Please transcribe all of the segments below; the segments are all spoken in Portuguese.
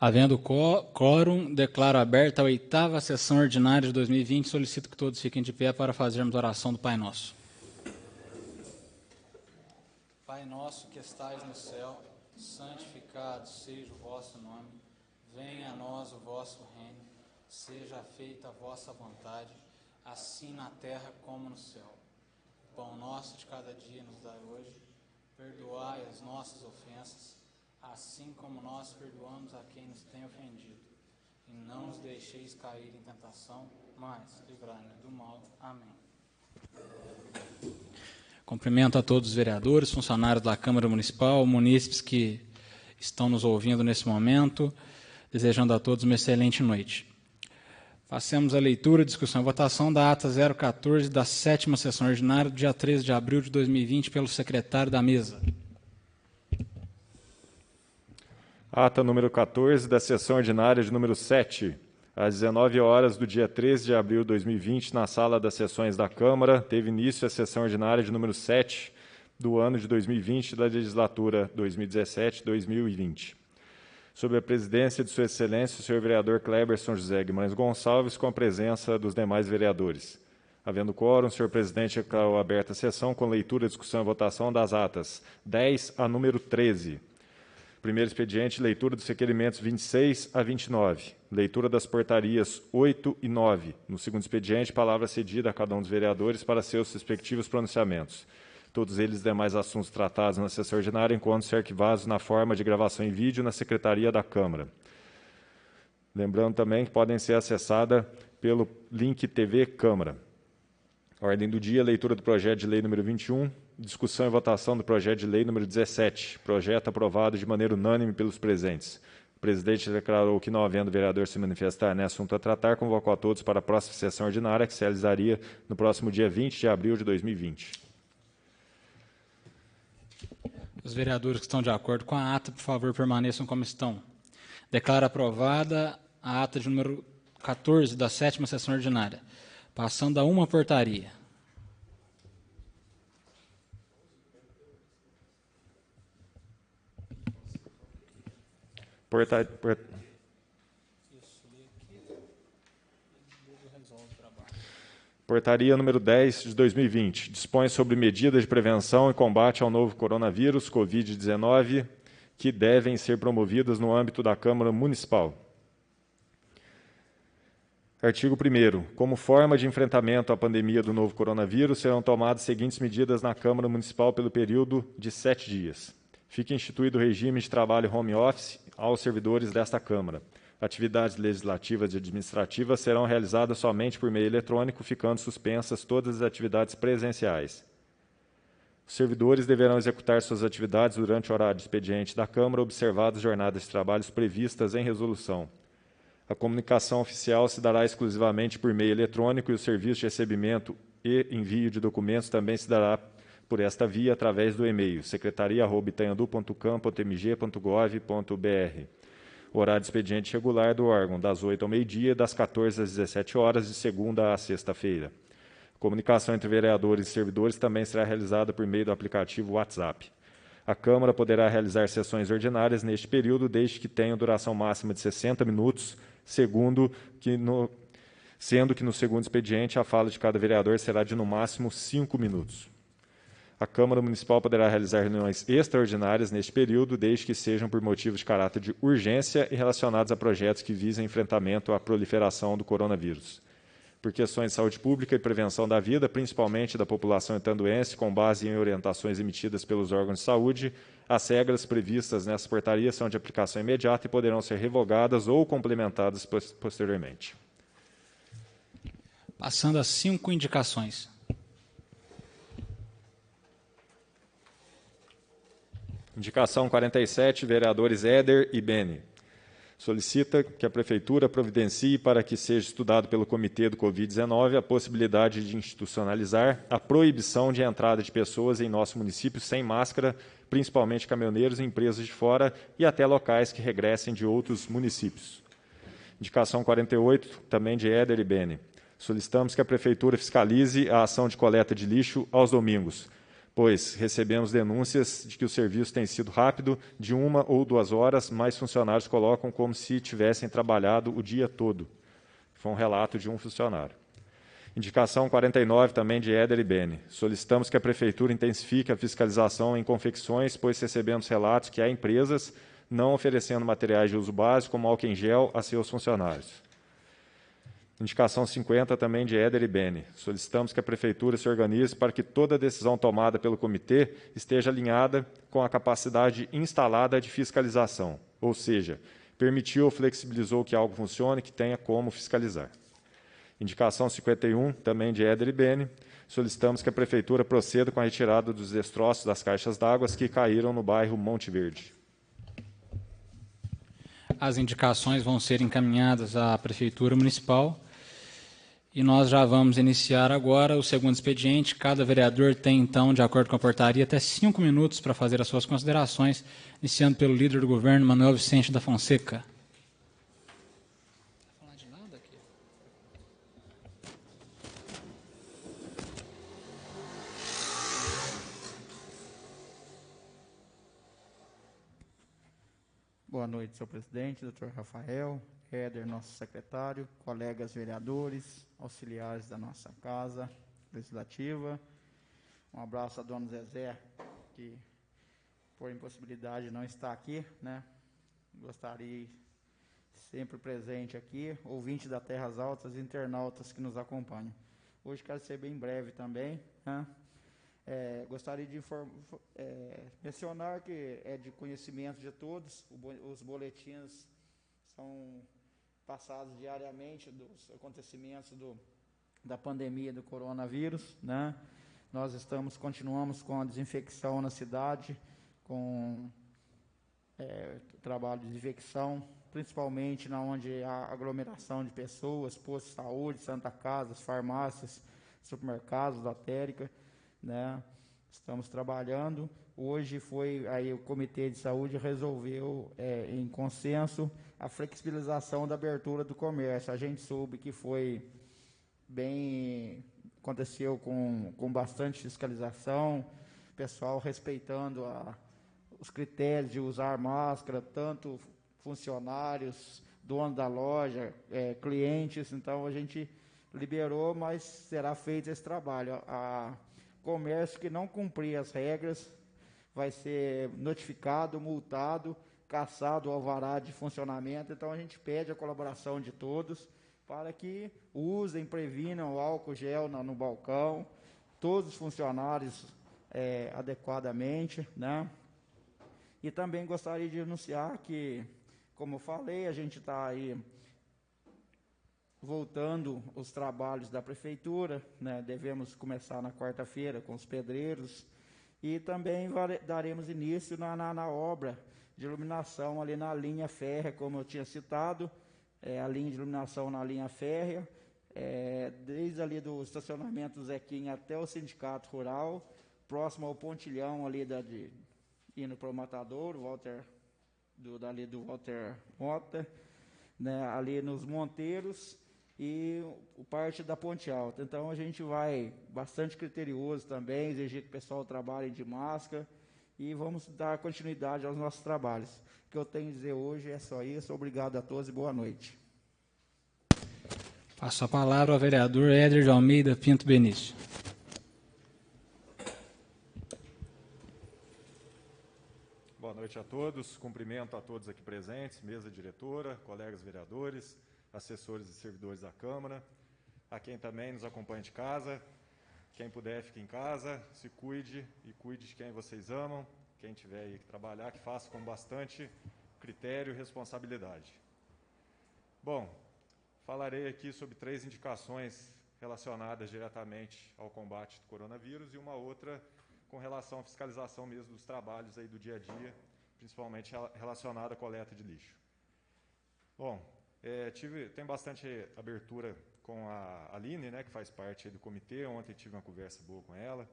Havendo quórum, declaro aberta a 8ª sessão ordinária de 2020. Solicito que todos fiquem de pé para fazermos a oração do Pai Nosso. Pai nosso que estais no céu, santificado seja o vosso nome. Venha a nós o vosso reino. Seja feita a vossa vontade, assim na terra como no céu. O pão nosso de cada dia nos dai hoje. Perdoai as nossas ofensas, assim como nós perdoamos a quem nos tem ofendido. E não nos deixeis cair em tentação, mas livrai-nos do mal. Amém. Cumprimento a todos os vereadores, funcionários da Câmara Municipal, munícipes que estão nos ouvindo nesse momento, desejando a todos uma excelente noite. Passemos a leitura, discussão e votação da ata 014 da 7ª sessão ordinária do dia 13 de abril de 2020 pelo secretário da mesa. Ata número 14 da sessão ordinária de número 7, às 19 horas do dia 13 de abril de 2020, na sala das sessões da Câmara, teve início a sessão ordinária de número 7 do ano de 2020 da legislatura 2017-2020. Sob a presidência de Sua Excelência, o senhor vereador Cleberson José Guimarães Gonçalves, com a presença dos demais vereadores. Havendo quórum, o senhor presidente declarou aberta a sessão com leitura, discussão e votação das atas 10 a número 13. Primeiro expediente, leitura dos requerimentos 26 a 29. Leitura das portarias 8 e 9. No segundo expediente, palavra cedida a cada um dos vereadores para seus respectivos pronunciamentos. Todos eles e demais assuntos tratados na sessão ordinária encontram-se arquivados na forma de gravação em vídeo na Secretaria da Câmara. Lembrando também que podem ser acessadas pelo link TV Câmara. Ordem do dia, leitura do projeto de lei número 21, discussão e votação do projeto de lei número 17, projeto aprovado de maneira unânime pelos presentes. O presidente declarou que, não havendo vereador se manifestar nesse assunto a tratar, convocou a todos para a próxima sessão ordinária, que se realizaria no próximo dia 20 de abril de 2020. Os vereadores que estão de acordo com a ata, por favor, permaneçam como estão. Declaro aprovada a ata de número 14 da 7ª sessão ordinária. Passando a uma portaria. Portaria número 10 de 2020. Dispõe sobre medidas de prevenção e combate ao novo coronavírus, Covid-19, que devem ser promovidas no âmbito da Câmara Municipal. Artigo 1º. Como forma de enfrentamento à pandemia do novo coronavírus, serão tomadas as seguintes medidas na Câmara Municipal pelo período de 7 dias. Fica instituído o regime de trabalho home office aos servidores desta Câmara. Atividades legislativas e administrativas serão realizadas somente por meio eletrônico, ficando suspensas todas as atividades presenciais. Os servidores deverão executar suas atividades durante o horário de expediente da Câmara, observadas as jornadas de trabalhos previstas em resolução. A comunicação oficial se dará exclusivamente por meio eletrônico e o serviço de recebimento e envio de documentos também se dará por esta via através do e-mail secretaria@itanhandu.campo.mg.gov.br. O horário de expediente regular do órgão, das 8 ao meio-dia, das 14 às 17 horas, de segunda a sexta-feira. A comunicação entre vereadores e servidores também será realizada por meio do aplicativo WhatsApp. A Câmara poderá realizar sessões ordinárias neste período, desde que tenham duração máxima de 60 minutos, sendo que no segundo expediente a fala de cada vereador será de no máximo 5 minutos. A Câmara Municipal poderá realizar reuniões extraordinárias neste período, desde que sejam por motivos de caráter de urgência e relacionados a projetos que visem enfrentamento à proliferação do coronavírus. Por questões de saúde pública e prevenção da vida, principalmente da população itanduense, com base em orientações emitidas pelos órgãos de saúde, as regras previstas nessa portaria são de aplicação imediata e poderão ser revogadas ou complementadas posteriormente. Passando a 5 indicações. Indicação 47, vereadores Éder e Beni. Solicita que a Prefeitura providencie para que seja estudado pelo Comitê do Covid-19 a possibilidade de institucionalizar a proibição de entrada de pessoas em nosso município sem máscara, principalmente caminhoneiros e empresas de fora e até locais que regressem de outros municípios. Indicação 48, também de Éder e Beni. Solicitamos que a Prefeitura fiscalize a ação de coleta de lixo aos domingos, pois recebemos denúncias de que o serviço tem sido rápido, de 1 ou 2 horas, mas funcionários colocam como se tivessem trabalhado o dia todo. Foi um relato de um funcionário. Indicação 49, também de Éder e Bene. Solicitamos que a Prefeitura intensifique a fiscalização em confecções, pois recebemos relatos que há empresas não oferecendo materiais de uso básico, como álcool em gel, a seus funcionários. Indicação 50, também de Éder e Bene. Solicitamos que a Prefeitura se organize para que toda decisão tomada pelo comitê esteja alinhada com a capacidade instalada de fiscalização, ou seja, permitiu ou flexibilizou que algo funcione, que tenha como fiscalizar. Indicação 51, também de Éder e Bene. Solicitamos que a Prefeitura proceda com a retirada dos destroços das caixas d'água que caíram no bairro Monte Verde. As indicações vão ser encaminhadas à Prefeitura Municipal e nós já vamos iniciar agora o segundo expediente. Cada vereador tem, então, de acordo com a portaria, até 5 minutos para fazer as suas considerações, iniciando pelo líder do governo, Manuel Vicente da Fonseca. Boa noite, senhor presidente, doutor Rafael, Éder, nosso secretário, colegas vereadores, auxiliares da nossa casa legislativa. Um abraço a dona Zezé, que por impossibilidade não está aqui, né? Gostaria sempre presente aqui, ouvinte da Terras Altas, internautas que nos acompanham. Hoje quero ser bem breve também, né? Gostaria de mencionar que é de conhecimento de todos, os boletins são passados diariamente dos acontecimentos da pandemia do coronavírus, né? Nós continuamos com a desinfecção na cidade, com trabalho de desinfecção, principalmente na onde há aglomeração de pessoas, postos de saúde, Santa Casa, farmácias, supermercados, lotérica, né? Estamos trabalhando. Hoje o Comitê de Saúde resolveu, em consenso, a flexibilização da abertura do comércio. A gente soube que aconteceu com bastante fiscalização, pessoal respeitando os critérios de usar máscara, tanto funcionários, dono da loja, clientes. Então a gente liberou, mas será feito esse trabalho. Comércio que não cumprir as regras vai ser notificado, multado, cassado o alvará de funcionamento. Então a gente pede a colaboração de todos para que usem, previnam o álcool gel no balcão, todos os funcionários adequadamente, né? E também gostaria de anunciar que, como eu falei, a gente está aí voltando os trabalhos da Prefeitura, né? Devemos começar na quarta-feira com os pedreiros e também daremos início na obra de iluminação ali na linha férrea, como eu tinha citado, a linha de iluminação na linha férrea, desde ali do estacionamento do Zequinha até o Sindicato Rural, próximo ao pontilhão ali indo para o Matadouro, do Walter Mota, né? Ali nos Monteiros, e parte da Ponte Alta. Então a gente vai bastante criterioso também, exigir que o pessoal trabalhe de máscara e vamos dar continuidade aos nossos trabalhos. O que eu tenho a dizer hoje é só isso. Obrigado a todos e boa noite. Passo a palavra ao vereador Éder de Almeida Pinto Benício. Boa noite a todos. Cumprimento a todos aqui presentes, mesa diretora, colegas vereadores, assessores e servidores da Câmara, a quem também nos acompanha de casa. Quem puder, fique em casa, se cuide e cuide de quem vocês amam. Quem tiver aí que trabalhar, que faça com bastante critério e responsabilidade. Bom, falarei aqui sobre 3 indicações relacionadas diretamente ao combate do coronavírus e uma outra com relação à fiscalização mesmo dos trabalhos aí do dia a dia, principalmente relacionada à coleta de lixo. Bom, tem bastante abertura com a Aline, né, que faz parte do comitê. Ontem tive uma conversa boa com ela.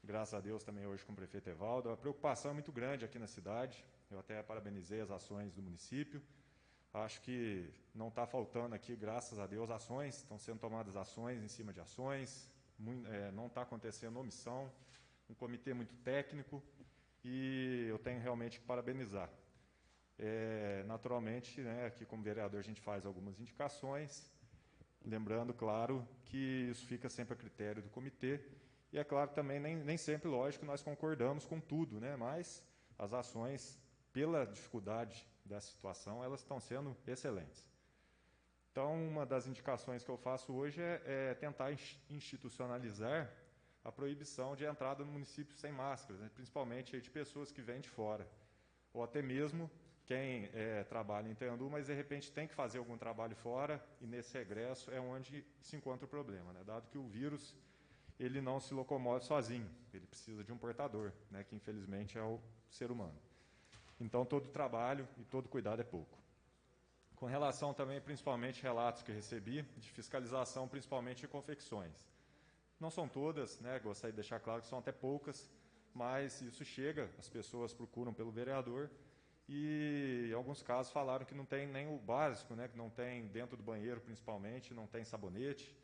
Graças a Deus também hoje com o prefeito Evaldo. A preocupação é muito grande aqui na cidade. Eu até parabenizei as ações do município. Acho que não está faltando aqui, graças a Deus, ações. Estão sendo tomadas ações em cima de ações. Não está acontecendo omissão. um comitê muito técnico e eu tenho realmente que parabenizar. Naturalmente, né, aqui como vereador a gente faz algumas indicações, lembrando, claro, que isso fica sempre a critério do comitê, e é claro também, nem sempre, lógico, nós concordamos com tudo, né, mas as ações, pela dificuldade da situação, elas estão sendo excelentes. Então, uma das indicações que eu faço hoje é tentar institucionalizar a proibição de entrada no município sem máscaras, né, principalmente de pessoas que vêm de fora, ou até mesmo quem trabalha em Itaiandu, mas de repente tem que fazer algum trabalho fora, e nesse regresso é onde se encontra o problema, né? Dado que o vírus ele não se locomove sozinho, ele precisa de um portador, né? Que infelizmente é o ser humano. Então todo trabalho e todo cuidado é pouco. Com relação também, principalmente, relatos que recebi de fiscalização, principalmente de confecções. Não são todas, né? Gostaria de deixar claro que são até poucas, mas isso chega, as pessoas procuram pelo vereador, e em alguns casos falaram que não tem nem o básico, né, que não tem dentro do banheiro principalmente, não tem sabonete,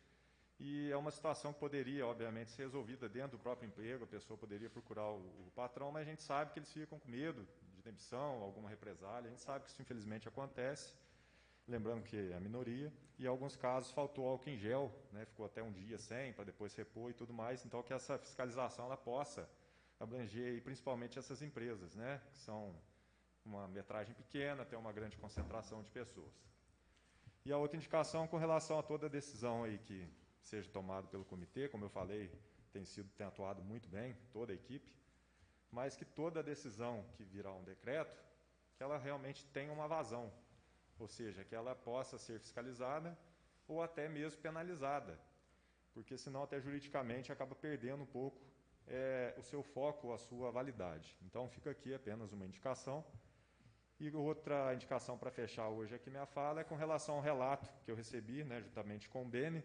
e é uma situação que poderia, obviamente, ser resolvida dentro do próprio emprego, a pessoa poderia procurar o patrão, mas a gente sabe que eles ficam com medo de demissão, alguma represália, a gente sabe que isso infelizmente acontece, lembrando que é a minoria, e em alguns casos faltou álcool em gel, né, ficou até um dia sem, para depois repor e tudo mais, então que essa fiscalização ela possa abranger e principalmente essas empresas, né, que são uma metragem pequena, tem uma grande concentração de pessoas. E a outra indicação com relação a toda a decisão aí que seja tomada pelo comitê, como eu falei, tem atuado muito bem, toda a equipe, mas que toda decisão que virar um decreto, que ela realmente tenha uma vazão, ou seja, que ela possa ser fiscalizada ou até mesmo penalizada, porque senão até juridicamente acaba perdendo um pouco o seu foco, a sua validade. Então fica aqui apenas uma indicação. E outra indicação para fechar hoje aqui minha fala é com relação ao relato que eu recebi, né, juntamente com o Beni,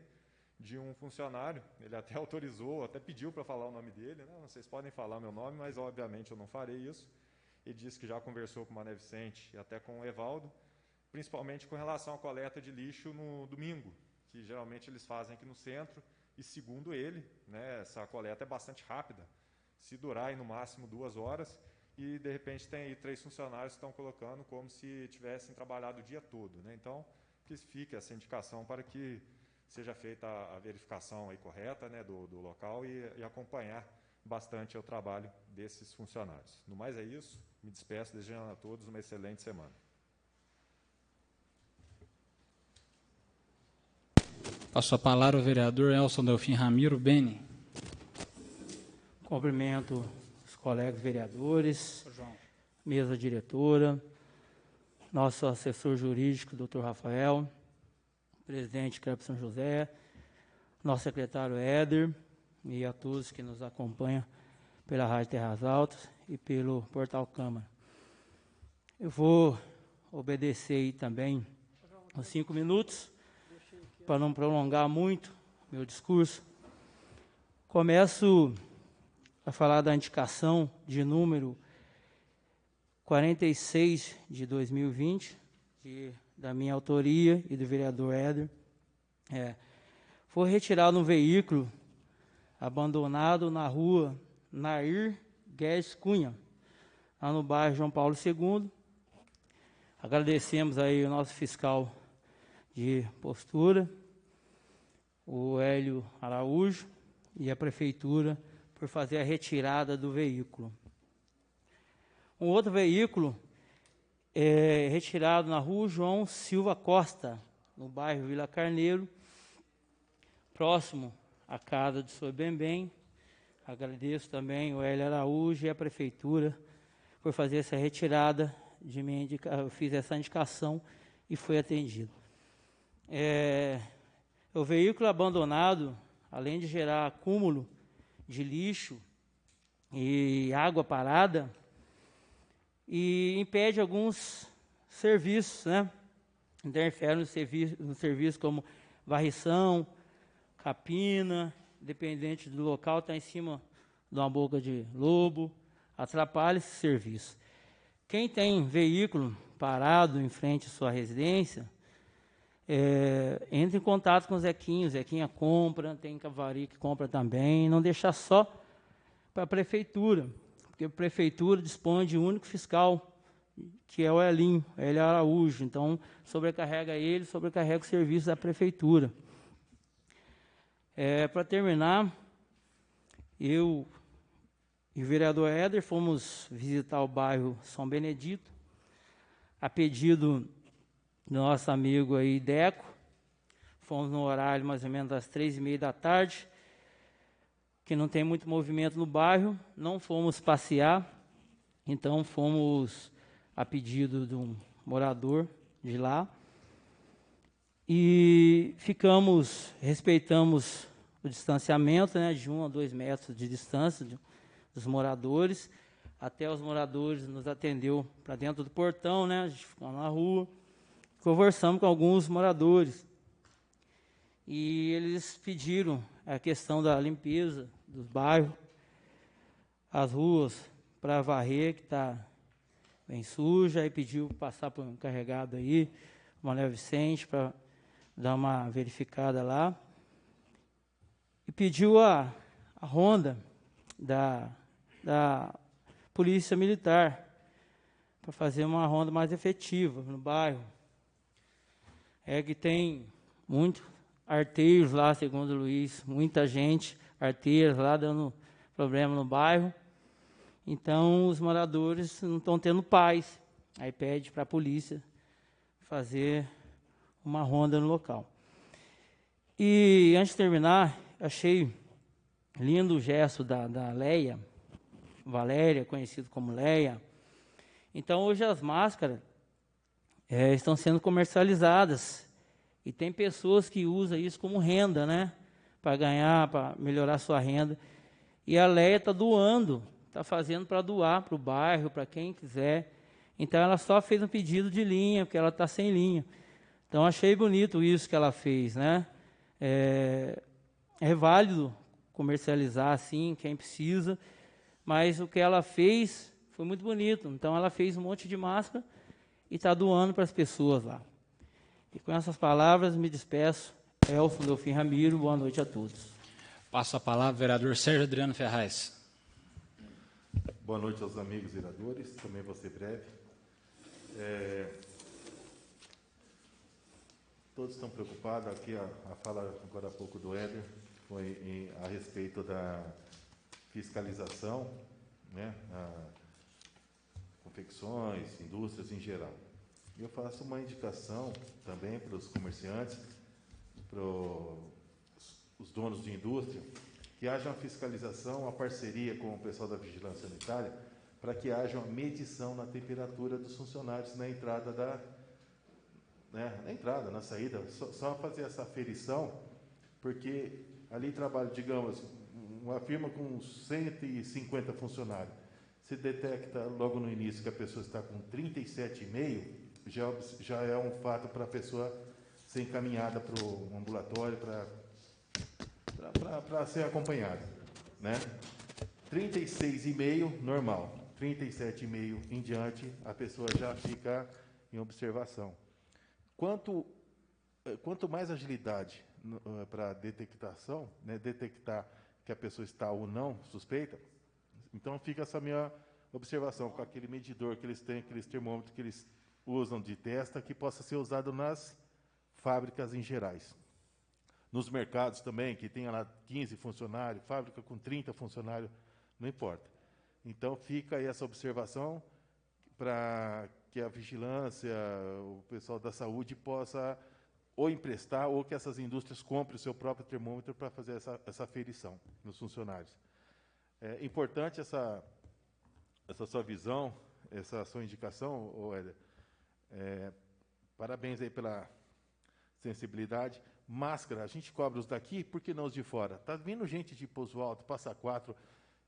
de um funcionário, ele até autorizou, até pediu para falar o nome dele, né, vocês podem falar meu nome, mas obviamente eu não farei isso. Ele disse que já conversou com o Mané Vicente e até com o Evaldo, principalmente com relação à coleta de lixo no domingo, que geralmente eles fazem aqui no centro, e segundo ele, né, essa coleta é bastante rápida, se durar aí no máximo 2 horas, e de repente tem aí 3 funcionários que estão colocando como se tivessem trabalhado o dia todo, né? Então, que fique essa indicação para que seja feita a verificação aí correta, né, do local e acompanhar bastante o trabalho desses funcionários. No mais é isso, me despeço desejando a todos uma excelente semana. Passo a palavra ao vereador Elson Delfim Ramiro Beni. Cumprimento os colegas vereadores, mesa diretora, nosso assessor jurídico, doutor Rafael, presidente Clepson José, nosso secretário Éder e a todos que nos acompanham pela Rádio Terras Altas e pelo Portal Câmara. Eu vou obedecer aí também os 5 minutos, para não prolongar muito meu discurso. Começo a falar da indicação de número 46 de 2020, da minha autoria e do vereador Éder. Foi retirado um veículo abandonado na rua Nair Guedes Cunha, lá no bairro João Paulo II. Agradecemos aí o nosso fiscal de postura, o Hélio Araújo, e a prefeitura por fazer a retirada do veículo. Um outro veículo é retirado na rua João Silva Costa, no bairro Vila Carneiro, próximo à casa do senhor Bembem. Agradeço também o Hélio Araújo e a prefeitura por fazer essa retirada. Eu fiz essa indicação e foi atendido. O veículo abandonado, além de gerar acúmulo de lixo e água parada, e impede alguns serviços, né? Interfere no serviço como varrição, capina, dependente do local, está em cima de uma boca de lobo, atrapalha esse serviço. Quem tem veículo parado em frente à sua residência, entre em contato com o Zequinha compra, tem Cavari que compra também, não deixar só para a prefeitura, porque a prefeitura dispõe de um único fiscal, que é o Elinho Araújo. Então, sobrecarrega ele, sobrecarrega o serviço da prefeitura. Para terminar, eu e o vereador Éder fomos visitar o bairro São Benedito, a pedido do nosso amigo aí, Deco. Fomos no horário mais ou menos das 3h30 da tarde, que não tem muito movimento no bairro, não fomos passear, então fomos a pedido de um morador de lá, e respeitamos o distanciamento, né, de 1 a 2 metros de distância dos moradores. Até os moradores nos atendeu para dentro do portão, né, a gente ficou na rua, conversamos com alguns moradores, e eles pediram a questão da limpeza dos bairros, as ruas para varrer, que está bem suja, e pediu para passar para um encarregado aí, o Manuel Vicente, para dar uma verificada lá. E pediu a ronda da Polícia Militar, para fazer uma ronda mais efetiva no bairro. Que tem muitos arteiros lá, segundo o Luiz, muita gente, arteiros lá dando problema no bairro. Então, os moradores não estão tendo paz. Aí pede para a polícia fazer uma ronda no local. E, antes de terminar, achei lindo o gesto da Leia, Valéria, conhecido como Leia. Então, hoje as máscaras estão sendo comercializadas. E tem pessoas que usam isso como renda, né? Para ganhar, para melhorar sua renda. E a Leia está doando, está fazendo para doar para o bairro, para quem quiser. Então, ela só fez um pedido de linha, porque ela está sem linha. Então, achei bonito isso que ela fez, né? É válido comercializar assim, quem precisa, mas o que ela fez foi muito bonito. Então, ela fez um monte de máscara e está doando para as pessoas lá. E com essas palavras, me despeço. Elson Delfim Ramiro, boa noite a todos. Passo a palavra ao vereador Sérgio Adriano Ferraz. Boa noite aos amigos vereadores, também vou ser breve. Todos estão preocupados, aqui a fala agora há pouco do Éder foi a respeito da fiscalização, né, confecções, indústrias em geral. Eu faço uma indicação também para os comerciantes, para os donos de indústria, que haja uma fiscalização, uma parceria com o pessoal da Vigilância Sanitária, para que haja uma medição na temperatura dos funcionários na entrada na saída, só fazer essa aferição, porque ali trabalha, digamos, uma firma com 150 funcionários. Se detecta logo no início que a pessoa está com 37,5, já é um fato para a pessoa ser encaminhada para o ambulatório para ser acompanhada, né? 36,5, normal. 37,5 em diante, a pessoa já fica em observação. Quanto mais agilidade para detectação, né, detectar que a pessoa está ou não suspeita, então fica essa minha observação com aquele medidor que eles têm, aqueles termômetros que eles usam de testa, que possa ser usado nas fábricas em gerais. Nos mercados também, que tenha lá 15 funcionários, fábrica com 30 funcionários, não importa. Então fica aí essa observação para que a vigilância, o pessoal da saúde possa ou emprestar ou que essas indústrias comprem o seu próprio termômetro para fazer essa aferição nos funcionários. É importante essa sua visão, essa sua indicação, Éder. Parabéns aí pela sensibilidade. Máscara, a gente cobra os daqui, por que não os de fora? Está vindo gente de Pouso Alto, Passa Quatro,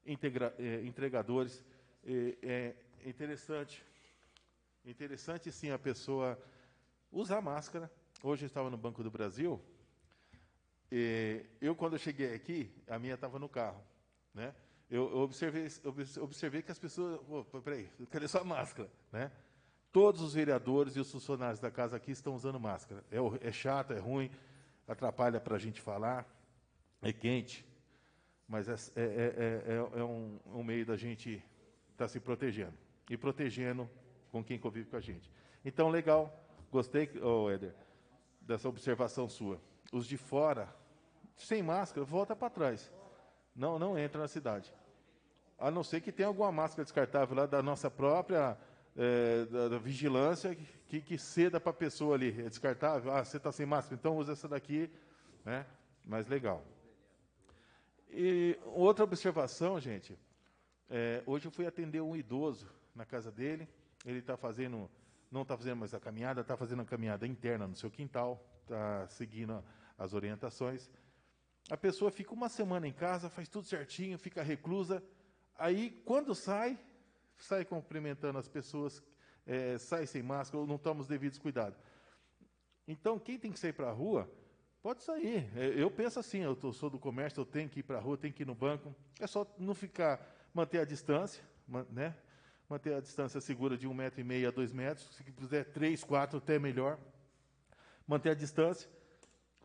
entregadores. É interessante sim a pessoa usar máscara. Hoje eu estava no Banco do Brasil, eu quando eu cheguei aqui, a minha estava no carro, né? Eu observei que as pessoas, peraí, cadê sua máscara, né? Todos os vereadores e os funcionários da casa aqui estão usando máscara. É chato, é ruim, atrapalha para a gente falar, é quente. mas é um meio da gente estar se protegendo e protegendo com quem convive com a gente. Então, legal, gostei, Éder, dessa observação sua. Os de fora, sem máscara, volta para trás. Não entra na cidade. A não ser que tenha alguma máscara descartável lá da nossa própria da vigilância que ceda para a pessoa ali. É descartável? Ah, você está sem máscara, então usa essa daqui, né? Mais legal. E outra observação, gente, hoje eu fui atender um idoso na casa dele, ele está fazendo, não está fazendo mais a caminhada, está fazendo a caminhada interna no seu quintal, está seguindo as orientações. A pessoa fica uma semana em casa, faz tudo certinho, fica reclusa, aí quando sai cumprimentando as pessoas, sai sem máscara, ou não toma os devidos cuidados. Então, quem tem que sair para a rua, pode sair. Eu penso assim, eu sou do comércio, eu tenho que ir para a rua, tenho que ir no banco. É só não manter a distância, né? Manter a distância segura de 1,5 m a 2 metros, se quiser 3, 4, até melhor. Manter a distância,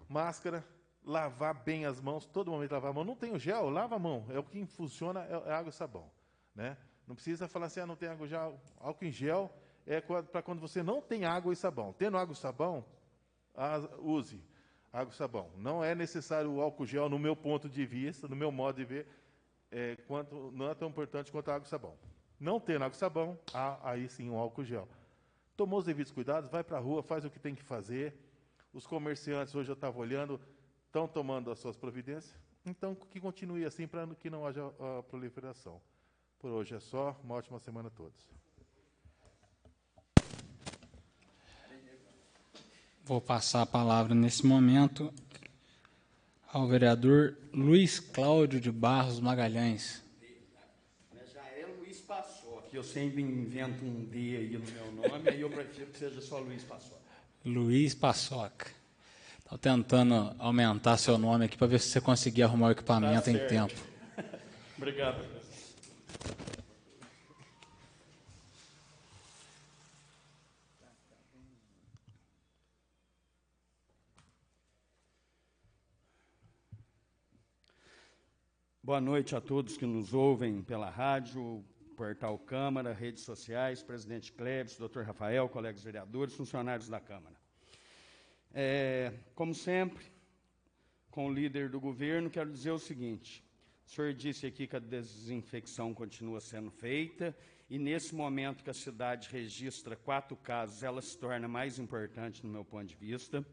máscara, lavar bem as mãos, todo momento lavar a mão. Não tem o gel, lava a mão. É o que funciona, é água e sabão, né? Não precisa falar assim, não tem água já. Álcool em gel é para quando você não tem água e sabão. Tendo água e sabão, use água e sabão. Não é necessário o álcool gel, no meu ponto de vista, no meu modo de ver, não é tão importante quanto a água e sabão. Não tendo água e sabão, aí sim o álcool gel. Tomou os devidos cuidados, vai para a rua, faz o que tem que fazer. Os comerciantes, hoje eu estava olhando, estão tomando as suas providências. Então, que continue assim para que não haja proliferação. Por hoje é só. Uma ótima semana a todos. Vou passar a palavra nesse momento ao vereador Luiz Cláudio de Barros Magalhães. Já é Luiz Paçoca. Eu sempre invento um D aí no meu nome, aí eu prefiro que seja só Luiz Paçoca. Luiz Paçoca. Estou tentando aumentar seu nome aqui para ver se você conseguir arrumar o equipamento em tempo. Obrigado. Boa noite a todos que nos ouvem pela rádio, portal Câmara, redes sociais, presidente Cleves, doutor Rafael, colegas vereadores, funcionários da Câmara. Como sempre, com o líder do governo, quero dizer o seguinte: o senhor disse aqui que a desinfecção continua sendo feita e, nesse momento que a cidade registra 4 casos, ela se torna mais importante, no meu ponto de vista.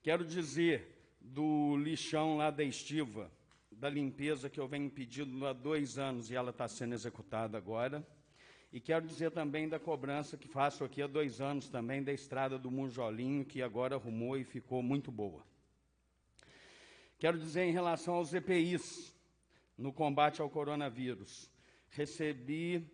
Quero dizer do lixão lá da Estiva, da limpeza que eu venho pedindo há 2 anos e ela está sendo executada agora. E quero dizer também da cobrança que faço aqui há 2 anos também da estrada do Munjolinho, que agora arrumou e ficou muito boa. Quero dizer em relação aos EPIs, no combate ao coronavírus. Recebi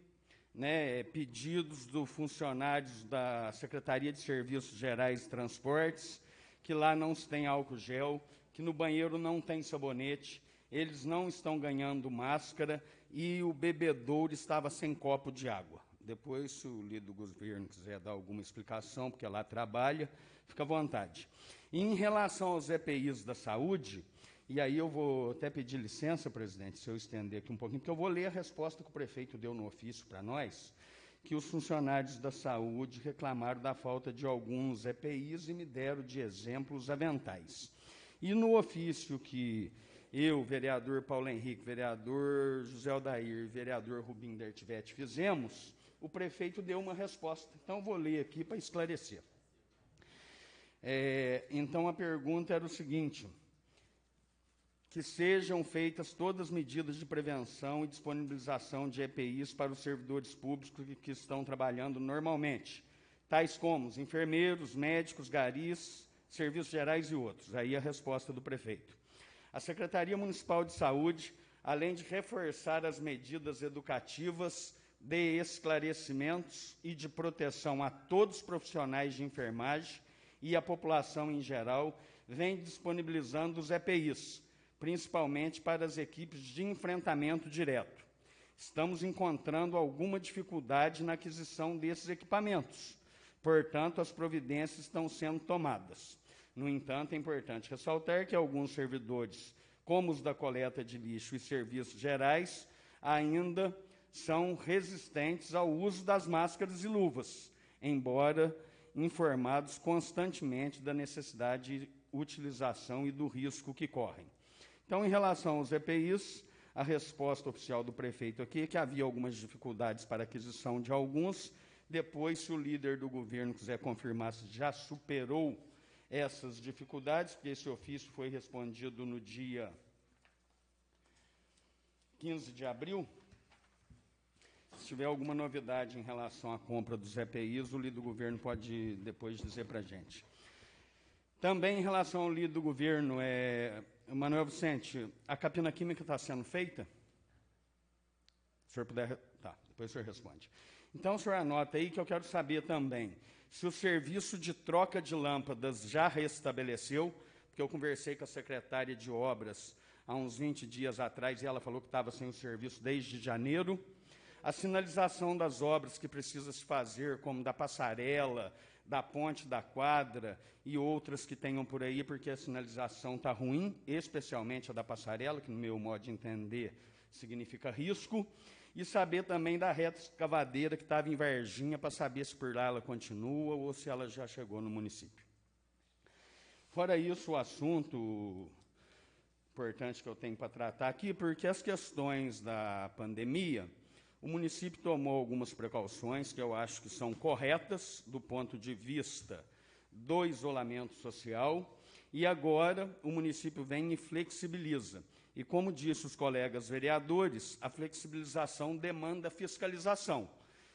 pedidos dos funcionários da Secretaria de Serviços Gerais e Transportes, que lá não se tem álcool gel, que no banheiro não tem sabonete, eles não estão ganhando máscara e o bebedouro estava sem copo de água. Depois, se o líder do governo quiser dar alguma explicação, porque lá trabalha, fica à vontade. E em relação aos EPIs da saúde, e aí eu vou até pedir licença, presidente, se eu estender aqui um pouquinho, porque eu vou ler a resposta que o prefeito deu no ofício para nós, que os funcionários da saúde reclamaram da falta de alguns EPIs e me deram de exemplos aventais. E no ofício que eu, vereador Paulo Henrique, vereador José Aldair, vereador Rubim Dertivete fizemos, o prefeito deu uma resposta. Então, eu vou ler aqui para esclarecer. Então, a pergunta era o seguinte: que sejam feitas todas as medidas de prevenção e disponibilização de EPIs para os servidores públicos que estão trabalhando normalmente, tais como os enfermeiros, médicos, garis, serviços gerais e outros. Aí a resposta do prefeito. A Secretaria Municipal de Saúde, além de reforçar as medidas educativas de esclarecimentos e de proteção a todos os profissionais de enfermagem e a população em geral, vem disponibilizando os EPIs, principalmente para as equipes de enfrentamento direto. Estamos encontrando alguma dificuldade na aquisição desses equipamentos, portanto, as providências estão sendo tomadas. No entanto, é importante ressaltar que alguns servidores como os da coleta de lixo e serviços gerais, ainda são resistentes ao uso das máscaras e luvas, embora informados constantemente da necessidade de utilização e do risco que correm. Então, em relação aos EPIs, a resposta oficial do prefeito aqui é que havia algumas dificuldades para a aquisição de alguns. Depois, se o líder do governo quiser confirmar se já superou essas dificuldades, porque esse ofício foi respondido no dia 15 de abril, se tiver alguma novidade em relação à compra dos EPIs, o líder do governo pode depois dizer para a gente. Também em relação ao líder do governo, Manuel Vicente, a capina química está sendo feita? Se o senhor puder... Tá, depois o senhor responde. Então, o senhor anota aí que eu quero saber também se o serviço de troca de lâmpadas já restabeleceu, porque eu conversei com a secretária de obras há uns 20 dias atrás e ela falou que estava sem o serviço desde janeiro. A sinalização das obras que precisa se fazer, como da passarela, da ponte da quadra e outras que tenham por aí, porque a sinalização está ruim, especialmente a da passarela, que no meu modo de entender significa risco, e saber também da reta escavadeira que estava em Varginha, para saber se por lá ela continua ou se ela já chegou no município. Fora isso, o assunto importante que eu tenho para tratar aqui, porque as questões da pandemia, o município tomou algumas precauções que eu acho que são corretas do ponto de vista do isolamento social, e agora o município vem e flexibiliza. E como disse os colegas vereadores, a flexibilização demanda fiscalização.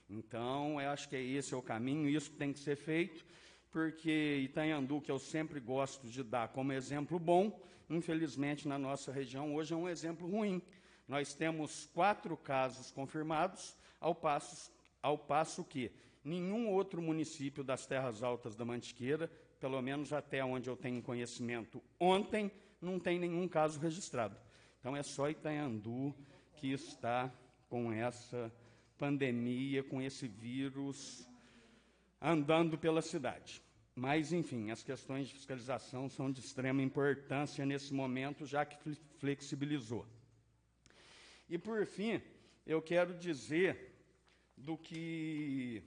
Então, eu acho que esse é o caminho, isso tem que ser feito, porque Itanhandu, que eu sempre gosto de dar como exemplo bom, infelizmente na nossa região hoje é um exemplo ruim. Nós temos 4 casos confirmados, ao passo que nenhum outro município das Terras Altas da Mantiqueira, pelo menos até onde eu tenho conhecimento ontem, não tem nenhum caso registrado. Então, é só Itanhandu que está com essa pandemia, com esse vírus andando pela cidade. Mas, enfim, as questões de fiscalização são de extrema importância nesse momento, já que flexibilizou. E, por fim, eu quero dizer do que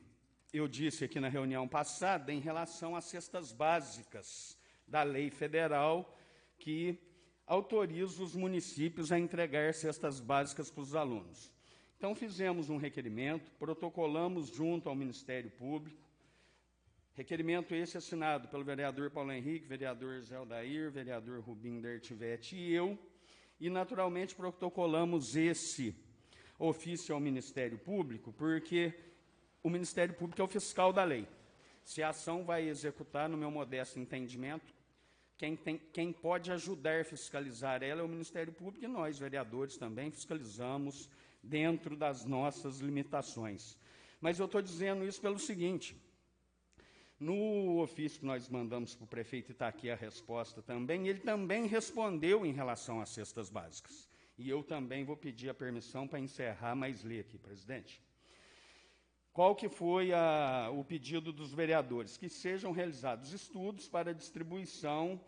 eu disse aqui na reunião passada em relação às cestas básicas da lei federal que autoriza os municípios a entregar cestas básicas para os alunos. Então, fizemos um requerimento, protocolamos junto ao Ministério Público, requerimento esse assinado pelo vereador Paulo Henrique, vereador Zé Aldair, vereador Rubim Dertivete e eu, e, naturalmente, protocolamos esse ofício ao Ministério Público, porque o Ministério Público é o fiscal da lei. Se a ação vai executar, no meu modesto entendimento, quem pode ajudar a fiscalizar ela é o Ministério Público e nós, vereadores, também fiscalizamos dentro das nossas limitações. Mas eu estou dizendo isso pelo seguinte: no ofício que nós mandamos para o prefeito, e está aqui a resposta também, ele também respondeu em relação às cestas básicas. E eu também vou pedir a permissão para encerrar, mas ler aqui, presidente. Qual que foi o pedido dos vereadores? Que sejam realizados estudos para a distribuição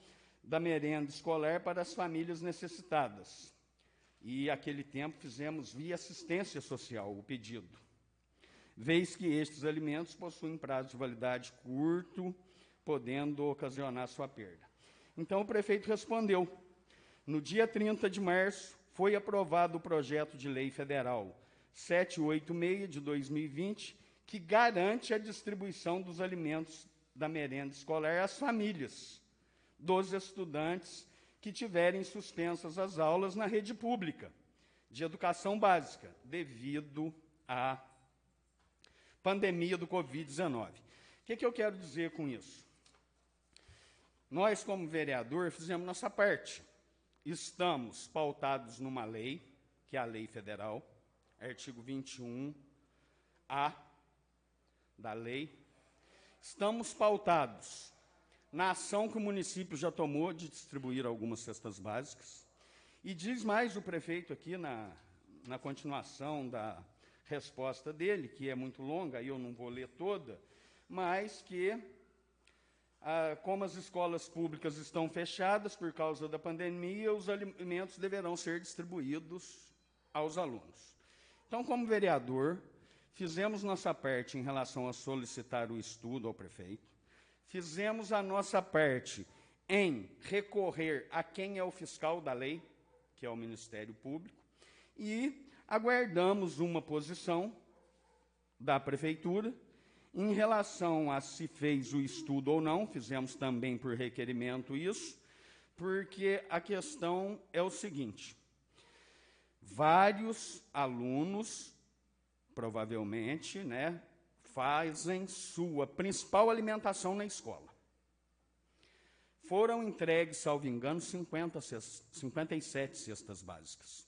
da merenda escolar para as famílias necessitadas. E, naquele tempo, fizemos via assistência social o pedido, vez que estes alimentos possuem prazo de validade curto, podendo ocasionar sua perda. Então, o prefeito respondeu. No dia 30 de março, foi aprovado o projeto de lei federal 786 de 2020, que garante a distribuição dos alimentos da merenda escolar às famílias dos estudantes que tiverem suspensas as aulas na rede pública de educação básica, devido à pandemia do Covid-19. O que eu quero dizer com isso? Nós, como vereador, fizemos nossa parte. Estamos pautados numa lei, que é a lei federal, artigo 21A da lei. Estamos pautados na ação que o município já tomou de distribuir algumas cestas básicas. E diz mais o prefeito aqui na continuação da resposta dele, que é muito longa, aí eu não vou ler toda, mas que como as escolas públicas estão fechadas por causa da pandemia, os alimentos deverão ser distribuídos aos alunos. Então, como vereador, fizemos nossa parte em relação a solicitar o estudo ao prefeito, fizemos a nossa parte em recorrer a quem é o fiscal da lei, que é o Ministério Público, e aguardamos uma posição da prefeitura em relação a se fez o estudo ou não. Fizemos também por requerimento isso, porque a questão é o seguinte: vários alunos, provavelmente, né, fazem sua principal alimentação na escola. Foram entregues, salvo engano, 57 cestas básicas.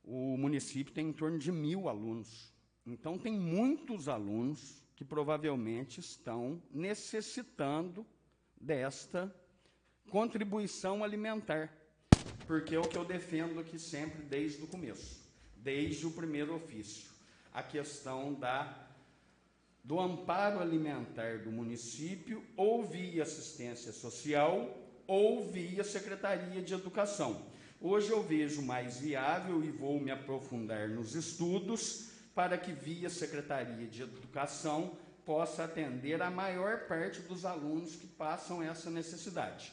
O município tem em torno de 1.000 alunos. Então, tem muitos alunos que provavelmente estão necessitando desta contribuição alimentar, porque é o que eu defendo aqui sempre desde o começo, desde o primeiro ofício, a questão do amparo alimentar do município, ou via assistência social, ou via Secretaria de Educação. Hoje eu vejo mais viável, e vou me aprofundar nos estudos, para que via Secretaria de Educação possa atender a maior parte dos alunos que passam essa necessidade.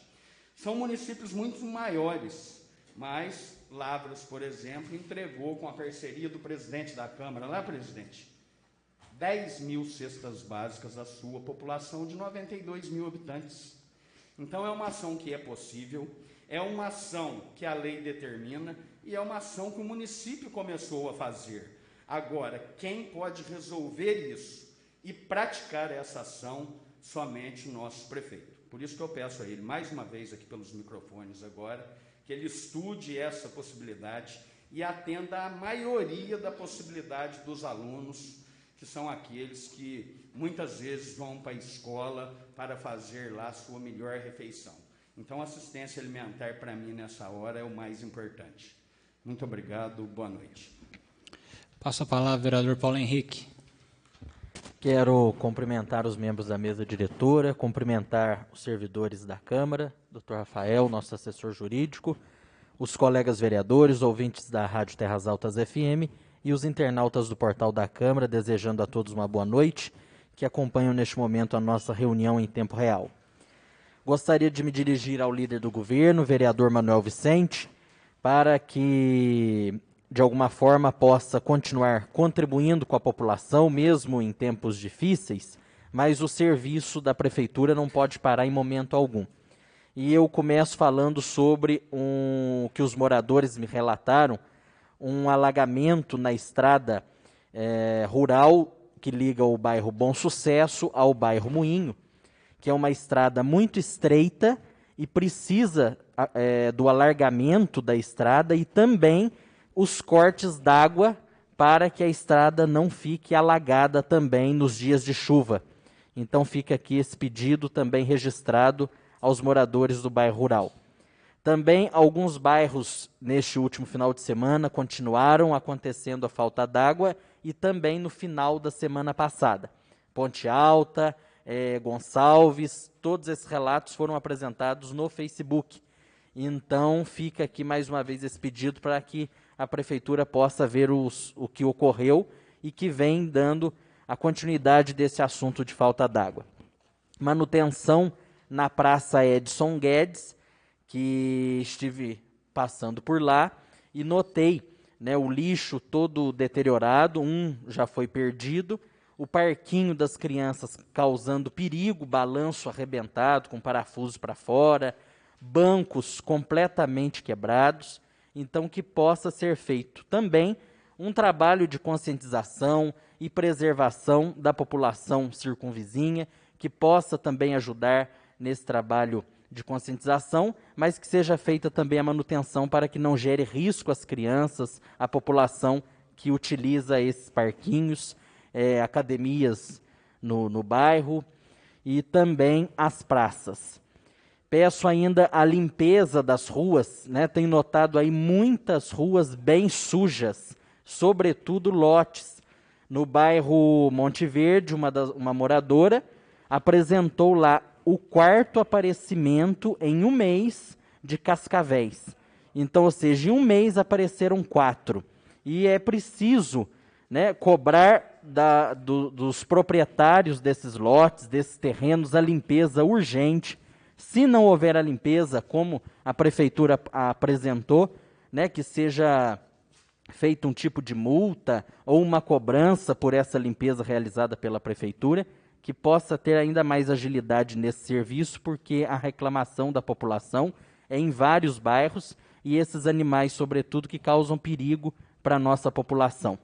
São municípios muito maiores, mas Lavras, por exemplo, entregou, com a parceria do presidente da Câmara, lá, presidente, 10.000 cestas básicas à sua população de 92.000 habitantes. Então, é uma ação que é possível, é uma ação que a lei determina e é uma ação que o município começou a fazer. Agora, quem pode resolver isso e praticar essa ação? Somente o nosso prefeito. Por isso que eu peço a ele, mais uma vez aqui pelos microfones agora, que ele estude essa possibilidade e atenda à maioria da possibilidade dos alunos, que são aqueles que muitas vezes vão para a escola para fazer lá a sua melhor refeição. Então, assistência alimentar, para mim, nessa hora, é o mais importante. Muito obrigado, boa noite. Passo a palavra, vereador Paulo Henrique. Quero cumprimentar os membros da mesa diretora, cumprimentar os servidores da Câmara, Dr. Rafael, nosso assessor jurídico, os colegas vereadores, ouvintes da Rádio Terras Altas FM e os internautas do portal da Câmara, desejando a todos uma boa noite, que acompanham neste momento a nossa reunião em tempo real. Gostaria de me dirigir ao líder do governo, vereador Manuel Vicente, para que, de alguma forma, possa continuar contribuindo com a população, mesmo em tempos difíceis, mas o serviço da prefeitura não pode parar em momento algum. E eu começo falando sobre que os moradores me relataram, um alagamento na estrada rural que liga o bairro Bom Sucesso ao bairro Moinho, que é uma estrada muito estreita e precisa do alargamento da estrada e também os cortes d'água para que a estrada não fique alagada também nos dias de chuva. Então fica aqui esse pedido também registrado aos moradores do bairro rural. Também alguns bairros neste último final de semana continuaram acontecendo a falta d'água e também no final da semana passada. Ponte Alta, Gonçalves, todos esses relatos foram apresentados no Facebook. Então fica aqui mais uma vez esse pedido para que a prefeitura possa ver o que ocorreu e que vem dando a continuidade desse assunto de falta d'água. Manutenção na Praça Edson Guedes, que estive passando por lá e notei, né, o lixo todo deteriorado, já foi perdido, o parquinho das crianças causando perigo, balanço arrebentado com parafusos para fora, bancos completamente quebrados. Então, que possa ser feito também um trabalho de conscientização e preservação da população circunvizinha, que possa também ajudar nesse trabalho de conscientização, mas que seja feita também a manutenção para que não gere risco às crianças, à população que utiliza esses parquinhos, academias no bairro e também as praças. Peço ainda a limpeza das ruas, né? Tenho notado aí muitas ruas bem sujas, sobretudo lotes. No bairro Monte Verde, uma moradora apresentou lá o quarto aparecimento em um mês de cascavéis. Então, ou seja, em um mês apareceram 4. E é preciso, né, cobrar dos proprietários desses lotes, desses terrenos, a limpeza urgente. Se não houver a limpeza, como a prefeitura apresentou, né, que seja feito um tipo de multa ou uma cobrança por essa limpeza realizada pela prefeitura, que possa ter ainda mais agilidade nesse serviço, porque a reclamação da população é em vários bairros e esses animais, sobretudo, que causam perigo para a nossa população.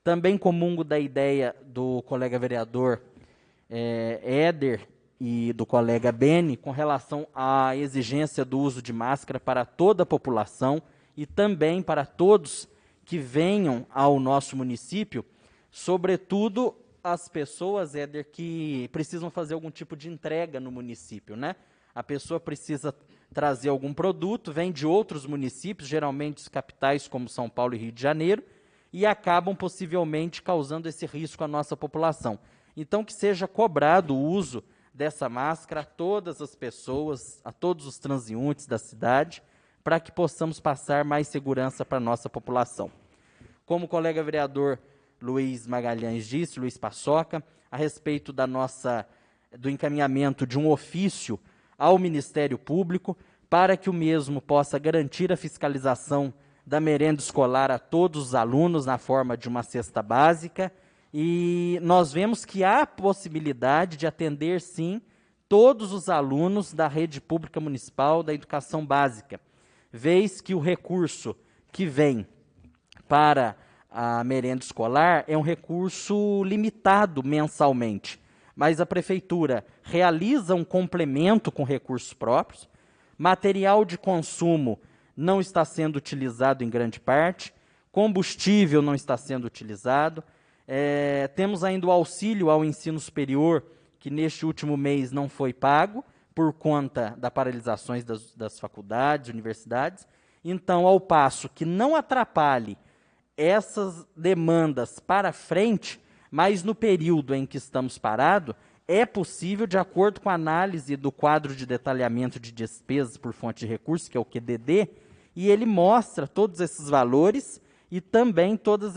Também comungo da ideia do colega vereador Éder e do colega Beni com relação à exigência do uso de máscara para toda a população e também para todos que venham ao nosso município, sobretudo as pessoas, Éder, que precisam fazer algum tipo de entrega no município, né? A pessoa precisa trazer algum produto, vem de outros municípios, geralmente os capitais como São Paulo e Rio de Janeiro, e acabam possivelmente causando esse risco à nossa população. Então, que seja cobrado o uso dessa máscara a todas as pessoas, a todos os transeuntes da cidade, para que possamos passar mais segurança para a nossa população. Como o colega vereador Luiz Magalhães disse, Luiz Paçoca, a respeito do encaminhamento de um ofício ao Ministério Público, para que o mesmo possa garantir a fiscalização da merenda escolar a todos os alunos na forma de uma cesta básica, e nós vemos que há possibilidade de atender, sim, todos os alunos da rede pública municipal da educação básica, vez que o recurso que vem para a merenda escolar é um recurso limitado mensalmente, mas a prefeitura realiza um complemento com recursos próprios, material de consumo não está sendo utilizado em grande parte, combustível não está sendo utilizado, temos ainda o auxílio ao ensino superior, que neste último mês não foi pago, por conta das paralisações das faculdades, universidades. Então, ao passo que não atrapalhe essas demandas para frente, mas no período em que estamos parados, é possível, de acordo com a análise do quadro de detalhamento de despesas por fonte de recursos, que é o QDD, e ele mostra todos esses valores e também todas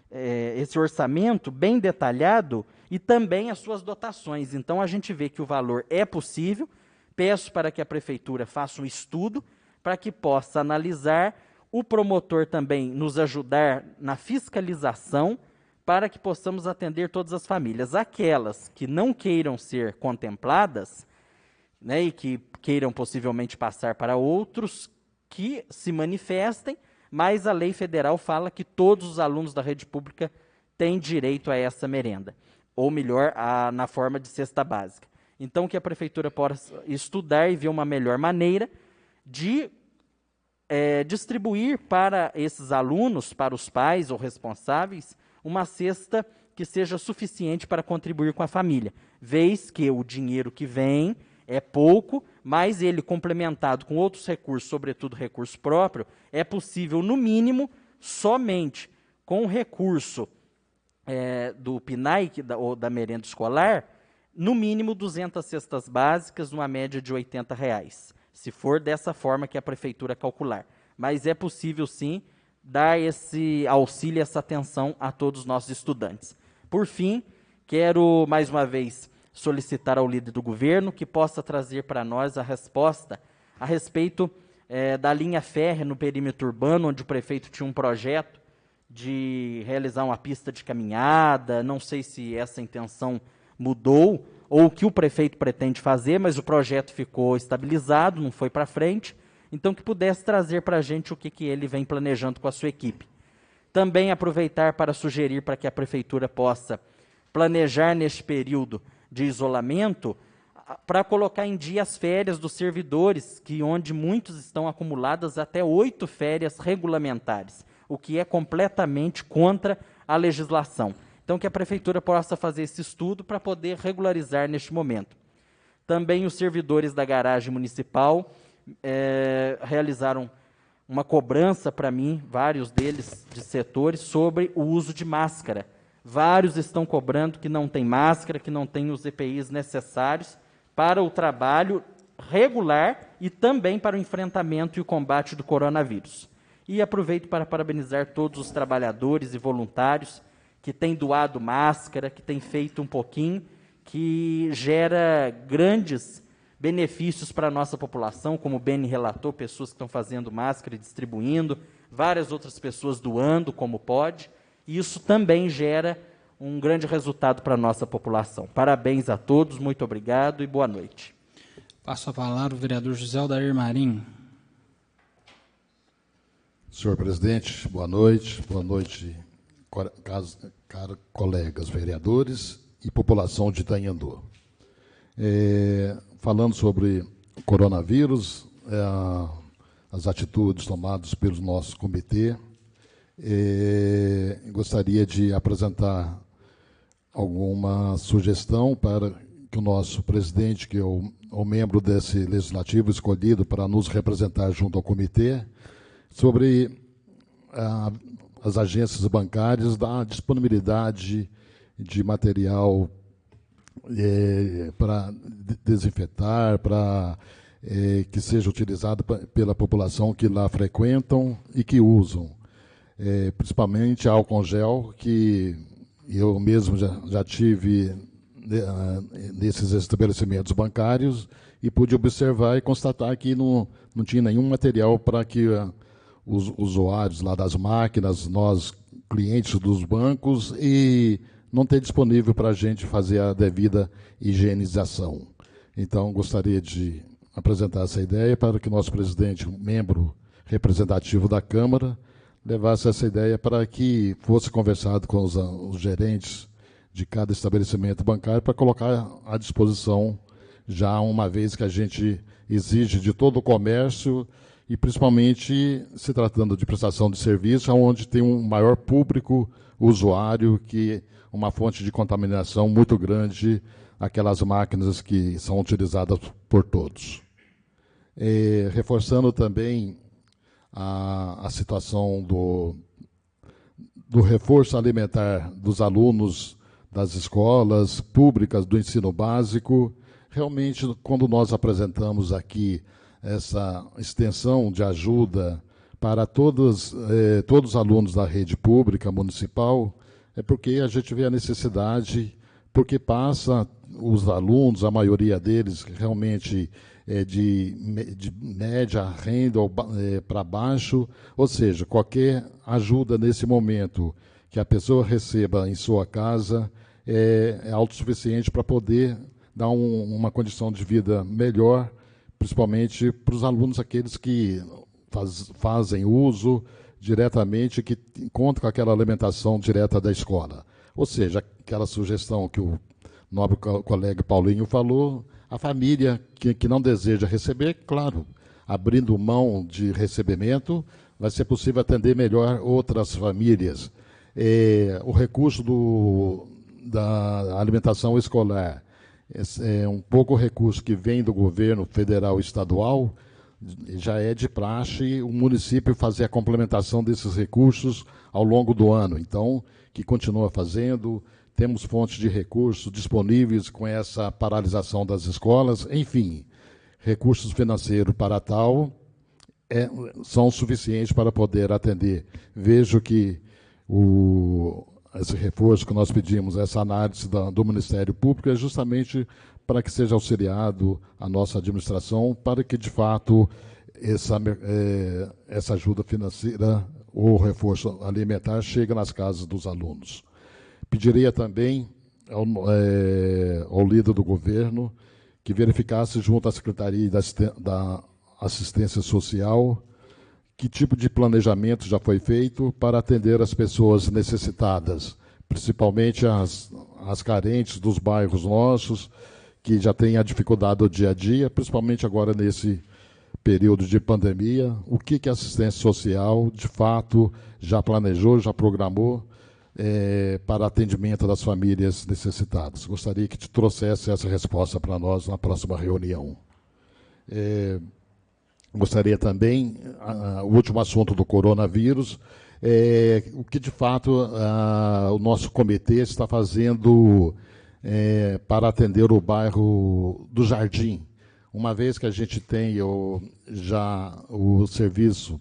esse orçamento bem detalhado e também as suas dotações. Então, a gente vê que o valor é possível. Peço para que a prefeitura faça um estudo para que possa analisar, o promotor também nos ajudar na fiscalização, para que possamos atender todas as famílias. Aquelas que não queiram ser contempladas, né, e que queiram possivelmente passar para outros, que se manifestem, mas a lei federal fala que todos os alunos da rede pública têm direito a essa merenda, ou melhor, na forma de cesta básica. Então, que a prefeitura possa estudar e ver uma melhor maneira de distribuir para esses alunos, para os pais ou responsáveis, uma cesta que seja suficiente para contribuir com a família, vez que o dinheiro que vem é pouco, mas ele complementado com outros recursos, sobretudo recurso próprio, é possível, no mínimo, somente com o recurso do PNAE, ou da merenda escolar, no mínimo 200 cestas básicas, numa média de R$80, se for dessa forma que a prefeitura calcular. Mas é possível, sim, dar esse auxílio, essa atenção a todos os nossos estudantes. Por fim, quero, mais uma vez, solicitar ao líder do governo que possa trazer para nós a resposta a respeito da linha férrea no perímetro urbano, onde o prefeito tinha um projeto de realizar uma pista de caminhada. Não sei se essa intenção mudou ou o que o prefeito pretende fazer, mas o projeto ficou estabilizado, não foi para frente. Então, que pudesse trazer para a gente o que ele vem planejando com a sua equipe. Também aproveitar para sugerir para que a prefeitura possa planejar neste período de isolamento, para colocar em dia as férias dos servidores, onde muitos estão acumuladas até 8 férias regulamentares, o que é completamente contra a legislação. Então, que a prefeitura possa fazer esse estudo para poder regularizar neste momento. Também os servidores da garagem municipal realizaram uma cobrança para mim, vários deles de setores, sobre o uso de máscara. Vários estão cobrando que não tem máscara, que não tem os EPIs necessários para o trabalho regular e também para o enfrentamento e o combate do coronavírus. E aproveito para parabenizar todos os trabalhadores e voluntários que têm doado máscara, que têm feito um pouquinho, que gera grandes benefícios para a nossa população, como o Beni relatou, pessoas que estão fazendo máscara e distribuindo, várias outras pessoas doando como pode, e isso também gera um grande resultado para a nossa população. Parabéns a todos, muito obrigado e boa noite. Passo a palavra ao vereador José Aldair Marinho. Senhor presidente, boa noite, caros colegas vereadores e população de Itanhandu. Falando sobre o coronavírus, as atitudes tomadas pelo nosso comitê, gostaria de apresentar alguma sugestão para que o nosso presidente, que é o membro desse legislativo escolhido para nos representar junto ao comitê, sobre as agências bancárias, da disponibilidade de material para desinfetar, para que seja utilizado pela população que lá frequentam e que usam. Principalmente álcool gel, que eu mesmo já tive nesses estabelecimentos bancários e pude observar e constatar que não tinha nenhum material para que os usuários lá das máquinas, nós, clientes dos bancos, e não ter disponível para a gente fazer a devida higienização. Então, gostaria de apresentar essa ideia para que o nosso presidente, membro representativo da Câmara, levasse essa ideia para que fosse conversado com os gerentes de cada estabelecimento bancário para colocar à disposição, já uma vez que a gente exige de todo o comércio, e principalmente se tratando de prestação de serviço, onde tem um maior público usuário, que uma fonte de contaminação muito grande, aquelas máquinas que são utilizadas por todos. Reforçando também a situação do reforço alimentar dos alunos das escolas públicas do ensino básico. Realmente, quando nós apresentamos aqui essa extensão de ajuda para todos os alunos da rede pública municipal, é porque a gente vê a necessidade, porque passa os alunos, a maioria deles realmente de média renda para baixo, ou seja, qualquer ajuda nesse momento que a pessoa receba em sua casa é autossuficiente para poder dar uma condição de vida melhor, principalmente para os alunos, aqueles que fazem uso diretamente, que encontram com aquela alimentação direta da escola. Ou seja, aquela sugestão que o nobre colega Paulinho falou, a família que não deseja receber, claro, abrindo mão de recebimento, vai ser possível atender melhor outras famílias. O recurso da alimentação escolar é um pouco recurso que vem do governo federal e estadual, já é de praxe o município fazer a complementação desses recursos ao longo do ano. Então, que continua fazendo, temos fontes de recursos disponíveis com essa paralisação das escolas, enfim, recursos financeiros para tal são suficientes para poder atender. Vejo que esse reforço que nós pedimos, essa análise do Ministério Público, é justamente para que seja auxiliado a nossa administração, para que, de fato, essa ajuda financeira ou reforço alimentar chegue nas casas dos alunos. Pediria também ao líder do governo que verificasse junto à Secretaria da Assistência Social que tipo de planejamento já foi feito para atender as pessoas necessitadas, principalmente as carentes dos bairros nossos, que já têm a dificuldade do dia a dia, principalmente agora nesse período de pandemia. O que a assistência social, de fato, já planejou, já programou para atendimento das famílias necessitadas? Gostaria que te trouxesse essa resposta para nós na próxima reunião. Gostaria também, o último assunto do coronavírus, o que de fato o nosso comitê está fazendo para atender o bairro do Jardim, uma vez que a gente tem já o serviço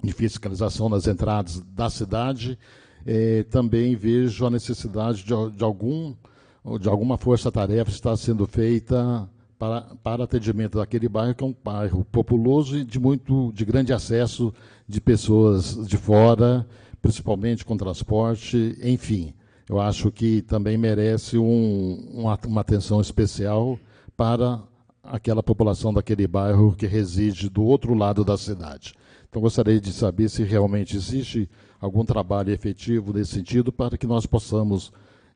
de fiscalização nas entradas da cidade, também vejo a necessidade de alguma força-tarefa estar sendo feita para atendimento daquele bairro, que é um bairro populoso e de grande acesso de pessoas de fora, principalmente com transporte, enfim. Eu acho que também merece uma atenção especial para aquela população daquele bairro que reside do outro lado da cidade. Então, gostaria de saber se realmente existe algum trabalho efetivo nesse sentido para que nós possamos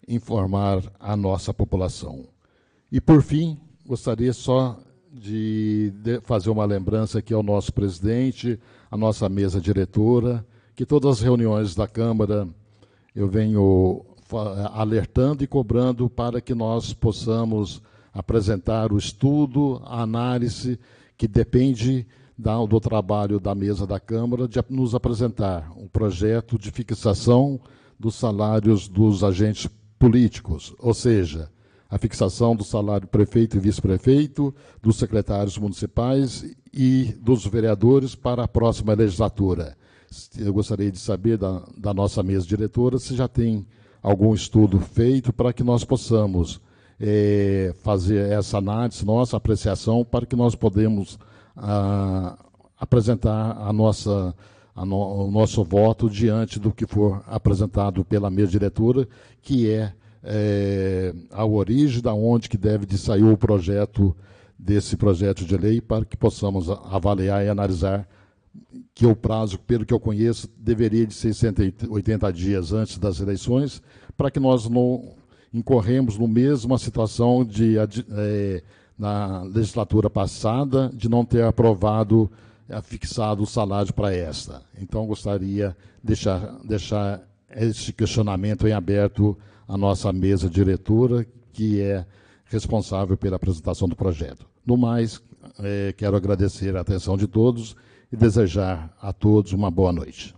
informar a nossa população. E, por fim, gostaria só de fazer uma lembrança aqui ao nosso presidente, à nossa mesa diretora, que todas as reuniões da Câmara eu venho alertando e cobrando para que nós possamos apresentar o estudo, a análise, que depende do trabalho da mesa da Câmara, de nos apresentar um projeto de fixação dos salários dos agentes políticos, ou seja, a fixação do salário prefeito e vice-prefeito, dos secretários municipais e dos vereadores para a próxima legislatura. Eu gostaria de saber da nossa mesa diretora se já tem algum estudo feito para que nós possamos fazer essa análise, nossa apreciação, para que nós podemos apresentar o nosso voto diante do que for apresentado pela mesa diretora, que é a origem da onde que deve de sair o projeto desse projeto de lei, para que possamos avaliar e analisar, que o prazo, pelo que eu conheço, deveria de ser 180 dias antes das eleições, para que nós não incorremos no mesma situação na legislatura passada, de não ter aprovado, fixado o salário para esta. Então, gostaria de deixar esse questionamento em aberto à nossa mesa diretora, que é responsável pela apresentação do projeto. No mais, quero agradecer a atenção de todos e desejar a todos uma boa noite.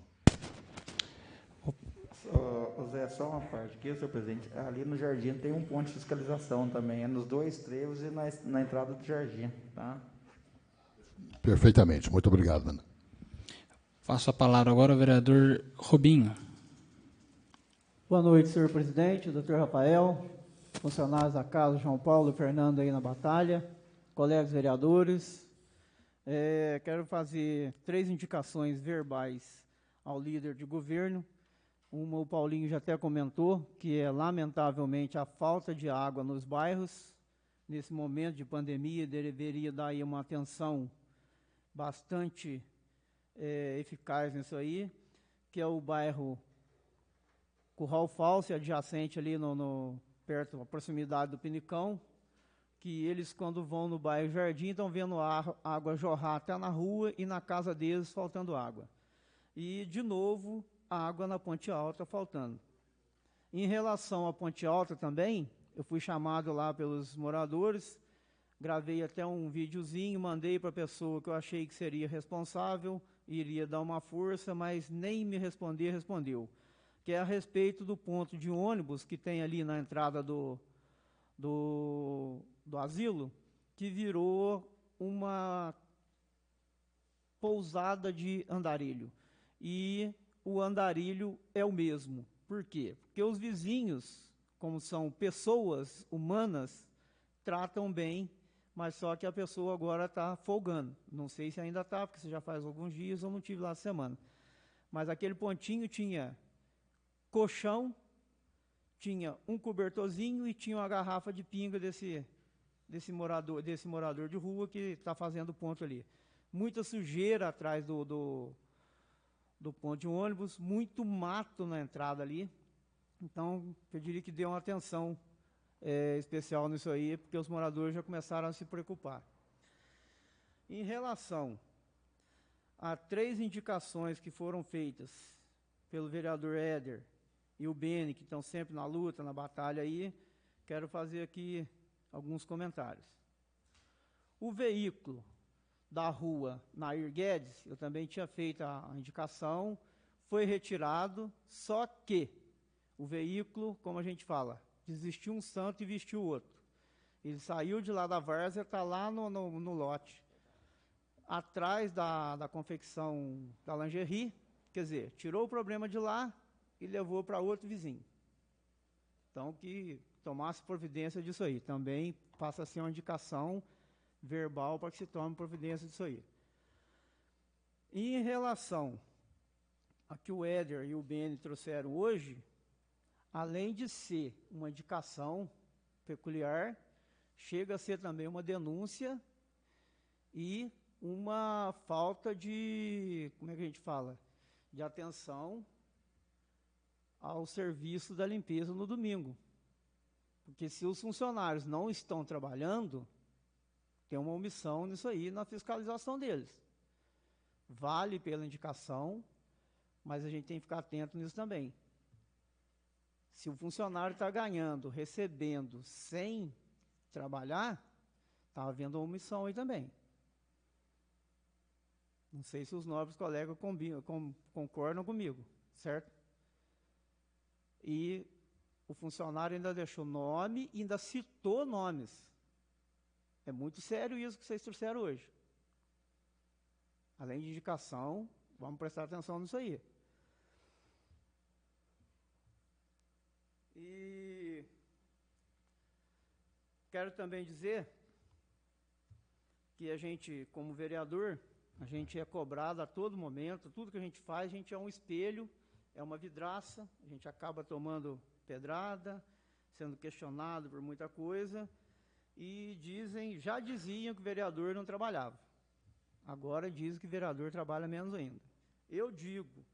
Zé, só uma parte aqui, senhor presidente. Ali no Jardim tem um ponto de fiscalização também, nos dois trevos e na entrada do Jardim. Tá? Perfeitamente. Muito obrigado, Ana. Passo a palavra agora ao vereador Robinho. Boa noite, senhor presidente, doutor Rafael, funcionários da casa, João Paulo e Fernando aí na batalha, colegas vereadores. Quero fazer 3 indicações verbais ao líder de governo. Uma, o Paulinho já até comentou, que é, lamentavelmente, a falta de água nos bairros. Nesse momento de pandemia, deveria dar aí uma atenção bastante eficaz nisso aí, que é o bairro Curral Falso, adjacente ali perto da proximidade do Pinicão, que eles, quando vão no bairro Jardim, estão vendo a água jorrar até na rua e na casa deles faltando água. E, de novo, a água na Ponte Alta faltando. Em relação à Ponte Alta também, eu fui chamado lá pelos moradores, gravei até um videozinho, mandei para a pessoa que eu achei que seria responsável, iria dar uma força, mas nem me respondeu. Que é a respeito do ponto de ônibus que tem ali na entrada do asilo, que virou uma pousada de andarilho. E o andarilho é o mesmo. Por quê? Porque os vizinhos, como são pessoas humanas, tratam bem, mas só que a pessoa agora está folgando. Não sei se ainda está, porque já faz alguns dias, eu não tive lá a semana. Mas aquele pontinho tinha colchão, tinha um cobertorzinho e tinha uma garrafa de pinga desse morador de rua que está fazendo ponto ali. Muita sujeira atrás do ponto de ônibus, muito mato na entrada ali. Então, pediria que dê uma atenção especial nisso aí, porque os moradores já começaram a se preocupar. Em relação a 3 indicações que foram feitas pelo vereador Éder e o Beni, que estão sempre na luta, na batalha aí, quero fazer aqui alguns comentários. O veículo da rua Nair Guedes, eu também tinha feito a indicação, foi retirado, só que o veículo, como a gente fala, desistiu um santo e vestiu o outro. Ele saiu de lá da várzea, está lá no lote, atrás da confecção da lingerie, quer dizer, tirou o problema de lá e levou para outro vizinho. Então, que tomasse providência disso aí. Também passa a ser uma indicação verbal para que se tome providência disso aí. E em relação a que o Éder e o Beni trouxeram hoje, além de ser uma indicação peculiar, chega a ser também uma denúncia e uma falta de, como é que a gente fala, de atenção ao serviço da limpeza no domingo. Porque se os funcionários não estão trabalhando, tem uma omissão nisso aí na fiscalização deles. Vale pela indicação, mas a gente tem que ficar atento nisso também. Se o funcionário está ganhando, recebendo, sem trabalhar, está havendo uma omissão aí também. Não sei se os nobres colegas concordam comigo, certo? E o funcionário ainda deixou nome e ainda citou nomes. É muito sério isso que vocês trouxeram hoje. Além de indicação, vamos prestar atenção nisso aí. E quero também dizer que a gente, como vereador, a gente é cobrado a todo momento, tudo que a gente faz, a gente é um espelho, é uma vidraça, a gente acaba tomando pedrada, sendo questionado por muita coisa, e já diziam que o vereador não trabalhava. Agora dizem que o vereador trabalha menos ainda. Eu digo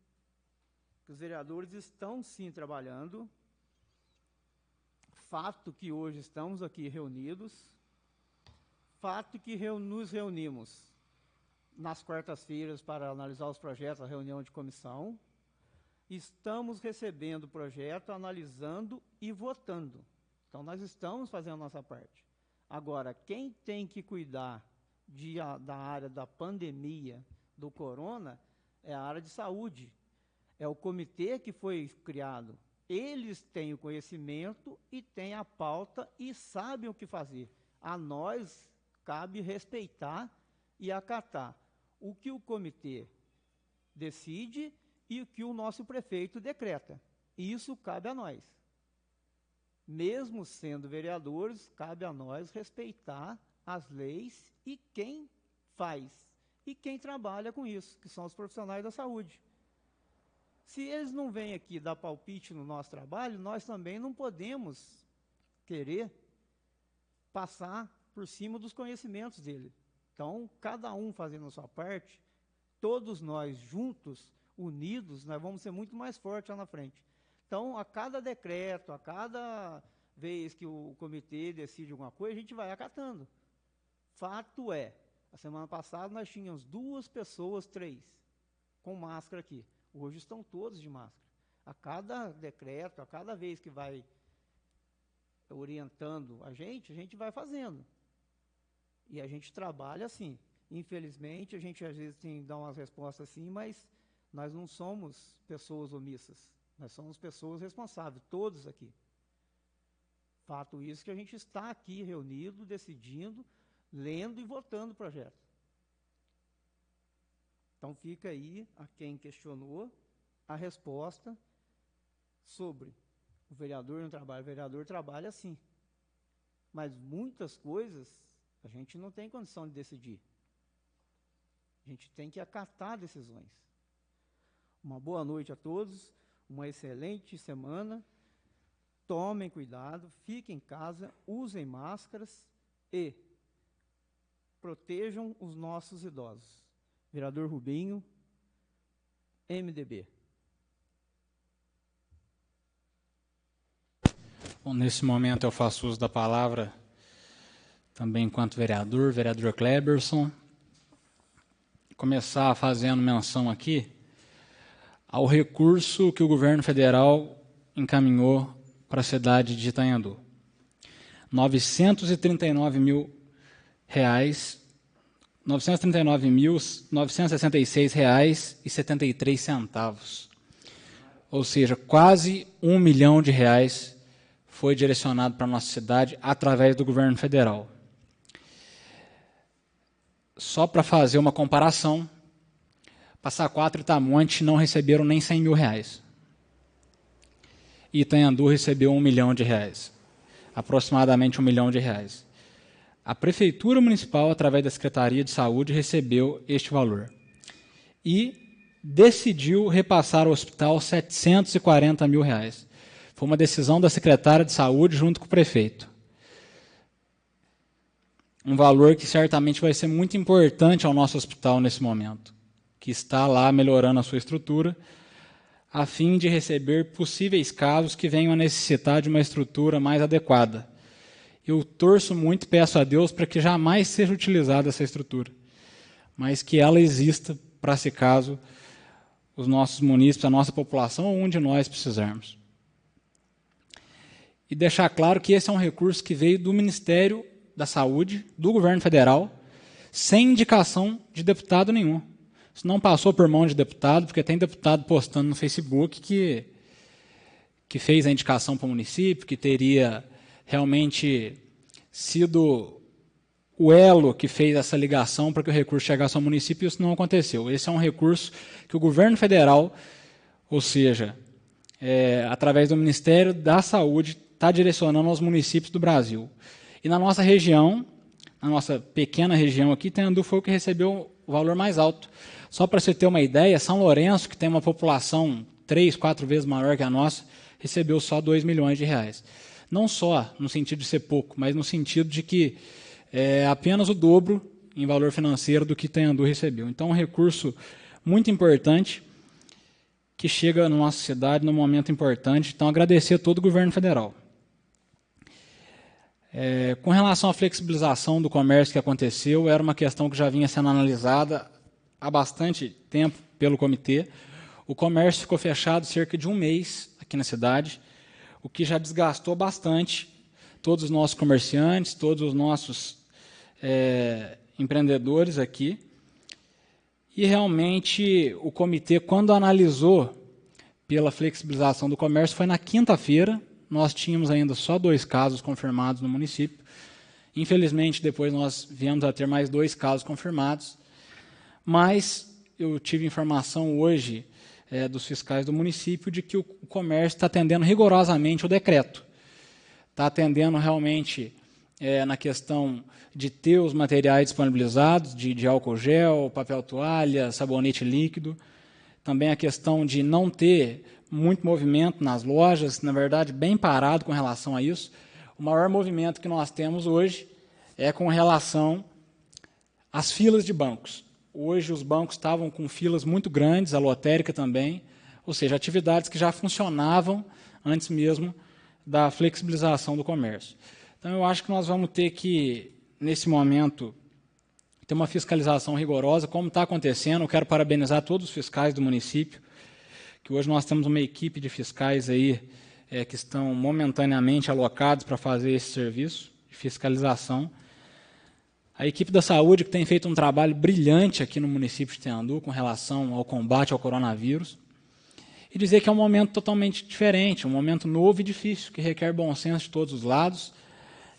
que os vereadores estão sim trabalhando, fato que hoje estamos aqui reunidos, fato que nos reunimos nas quartas-feiras para analisar os projetos, a reunião de comissão, estamos recebendo o projeto, analisando e votando. Então, nós estamos fazendo a nossa parte. Agora, quem tem que cuidar da área da pandemia, do corona, é a área de saúde. É o comitê que foi criado. Eles têm o conhecimento e têm a pauta e sabem o que fazer. A nós cabe respeitar e acatar o que o comitê decide e o que o nosso prefeito decreta. Isso cabe a nós. Mesmo sendo vereadores, cabe a nós respeitar as leis e quem faz e quem trabalha com isso, que são os profissionais da saúde. Se eles não vêm aqui dar palpite no nosso trabalho, nós também não podemos querer passar por cima dos conhecimentos dele. Então, cada um fazendo a sua parte, todos nós juntos, unidos, nós vamos ser muito mais fortes lá na frente. Então, a cada decreto, a cada vez que o comitê decide alguma coisa, a gente vai acatando. Fato é, a semana passada nós tínhamos 2 pessoas, 3, com máscara aqui. Hoje estão todos de máscara. A cada decreto, a cada vez que vai orientando a gente vai fazendo. E a gente trabalha assim. Infelizmente, a gente às vezes tem que dar umas respostas assim, mas nós não somos pessoas omissas. Nós somos pessoas responsáveis, todos aqui. Fato isso que a gente está aqui reunido, decidindo, lendo e votando o projeto. Então fica aí, a quem questionou, a resposta sobre o vereador não trabalha. O vereador trabalha sim. Mas muitas coisas a gente não tem condição de decidir. A gente tem que acatar decisões. Uma boa noite a todos, uma excelente semana. Tomem cuidado, fiquem em casa, usem máscaras e protejam os nossos idosos. Vereador Rubinho, MDB. Bom, nesse momento eu faço uso da palavra também enquanto vereador Kleberson. Começar fazendo menção aqui ao recurso que o governo federal encaminhou para a cidade de Itanhandu. R$ 939.966,73. ou seja, quase R$1 milhão foi direcionado para a nossa cidade através do governo federal. Só para fazer uma comparação, Passa Quatro e Itamonte não receberam nem R$100 mil. E Itanhandu recebeu R$1 milhão, aproximadamente R$1 milhão. A Prefeitura Municipal, através da Secretaria de Saúde, recebeu este valor. E decidiu repassar ao hospital R$740 mil. Foi uma decisão da secretária de Saúde junto com o prefeito. Um valor que certamente vai ser muito importante ao nosso hospital nesse momento, que está lá melhorando a sua estrutura, a fim de receber possíveis casos que venham a necessitar de uma estrutura mais adequada. Eu torço muito e peço a Deus para que jamais seja utilizada essa estrutura, mas que ela exista para, se caso, os nossos munícipes, a nossa população, ou um de nós precisarmos. E deixar claro que esse é um recurso que veio do Ministério da Saúde, do governo federal, sem indicação de deputado nenhum. Isso não passou por mão de deputado, porque tem deputado postando no Facebook que fez a indicação para o município, que teria realmente sido o elo que fez essa ligação para que o recurso chegasse ao município, e isso não aconteceu. Esse é um recurso que o governo federal, ou seja, através do Ministério da Saúde, está direcionando aos municípios do Brasil. E na nossa região, na nossa pequena região aqui, Itanhandu foi o que recebeu o valor mais alto. Só para você ter uma ideia, São Lourenço, que tem uma população 3, 4 vezes maior que a nossa, recebeu só R$2 milhões. Não só no sentido de ser pouco, mas no sentido de que é apenas o dobro em valor financeiro do que Itanhandu recebeu. Então, um recurso muito importante que chega na nossa cidade num momento importante. Então, agradecer a todo o governo federal. Com relação à flexibilização do comércio que aconteceu, era uma questão que já vinha sendo analisada há bastante tempo pelo comitê. O comércio ficou fechado cerca de um mês aqui na cidade, o que já desgastou bastante todos os nossos comerciantes, todos os nossos empreendedores aqui. E, realmente, o comitê, quando analisou pela flexibilização do comércio, foi na quinta-feira. Nós tínhamos ainda só 2 casos confirmados no município. Infelizmente, depois nós viemos a ter mais 2 casos confirmados. Mas eu tive informação hoje dos fiscais do município de que o comércio está atendendo rigorosamente o decreto. Está atendendo realmente na questão de ter os materiais disponibilizados, de álcool gel, papel toalha, sabonete líquido. Também a questão de não ter muito movimento nas lojas, na verdade, bem parado com relação a isso. O maior movimento que nós temos hoje é com relação às filas de bancos. Hoje os bancos estavam com filas muito grandes, a lotérica também, ou seja, atividades que já funcionavam antes mesmo da flexibilização do comércio. Então, eu acho que nós vamos ter que, nesse momento, ter uma fiscalização rigorosa, como está acontecendo. Eu quero parabenizar todos os fiscais do município, que hoje nós temos uma equipe de fiscais aí que estão momentaneamente alocados para fazer esse serviço de fiscalização. A equipe da saúde, que tem feito um trabalho brilhante aqui no município de Itanhandu com relação ao combate ao coronavírus. E dizer que é um momento totalmente diferente, um momento novo e difícil, que requer bom senso de todos os lados.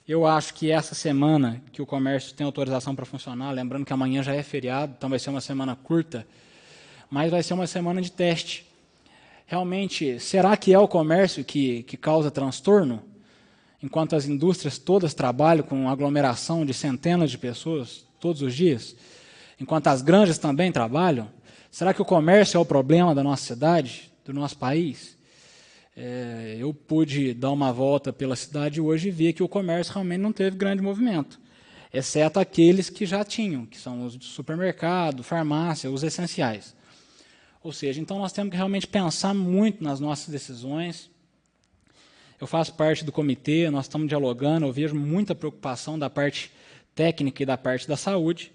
Eu acho que essa semana que o comércio tem autorização para funcionar, lembrando que amanhã já é feriado, então vai ser uma semana curta, mas vai ser uma semana de teste. Realmente, será que é o comércio que causa transtorno? Enquanto as indústrias todas trabalham com aglomeração de centenas de pessoas todos os dias? Enquanto as granjas também trabalham? Será que o comércio é o problema da nossa cidade, do nosso país? Eu pude dar uma volta pela cidade hoje e ver que o comércio realmente não teve grande movimento, exceto aqueles que já tinham, que são os de supermercado, farmácia, os essenciais. Ou seja, então nós temos que realmente pensar muito nas nossas decisões. Eu faço parte do comitê, nós estamos dialogando, eu vejo muita preocupação da parte técnica e da parte da saúde,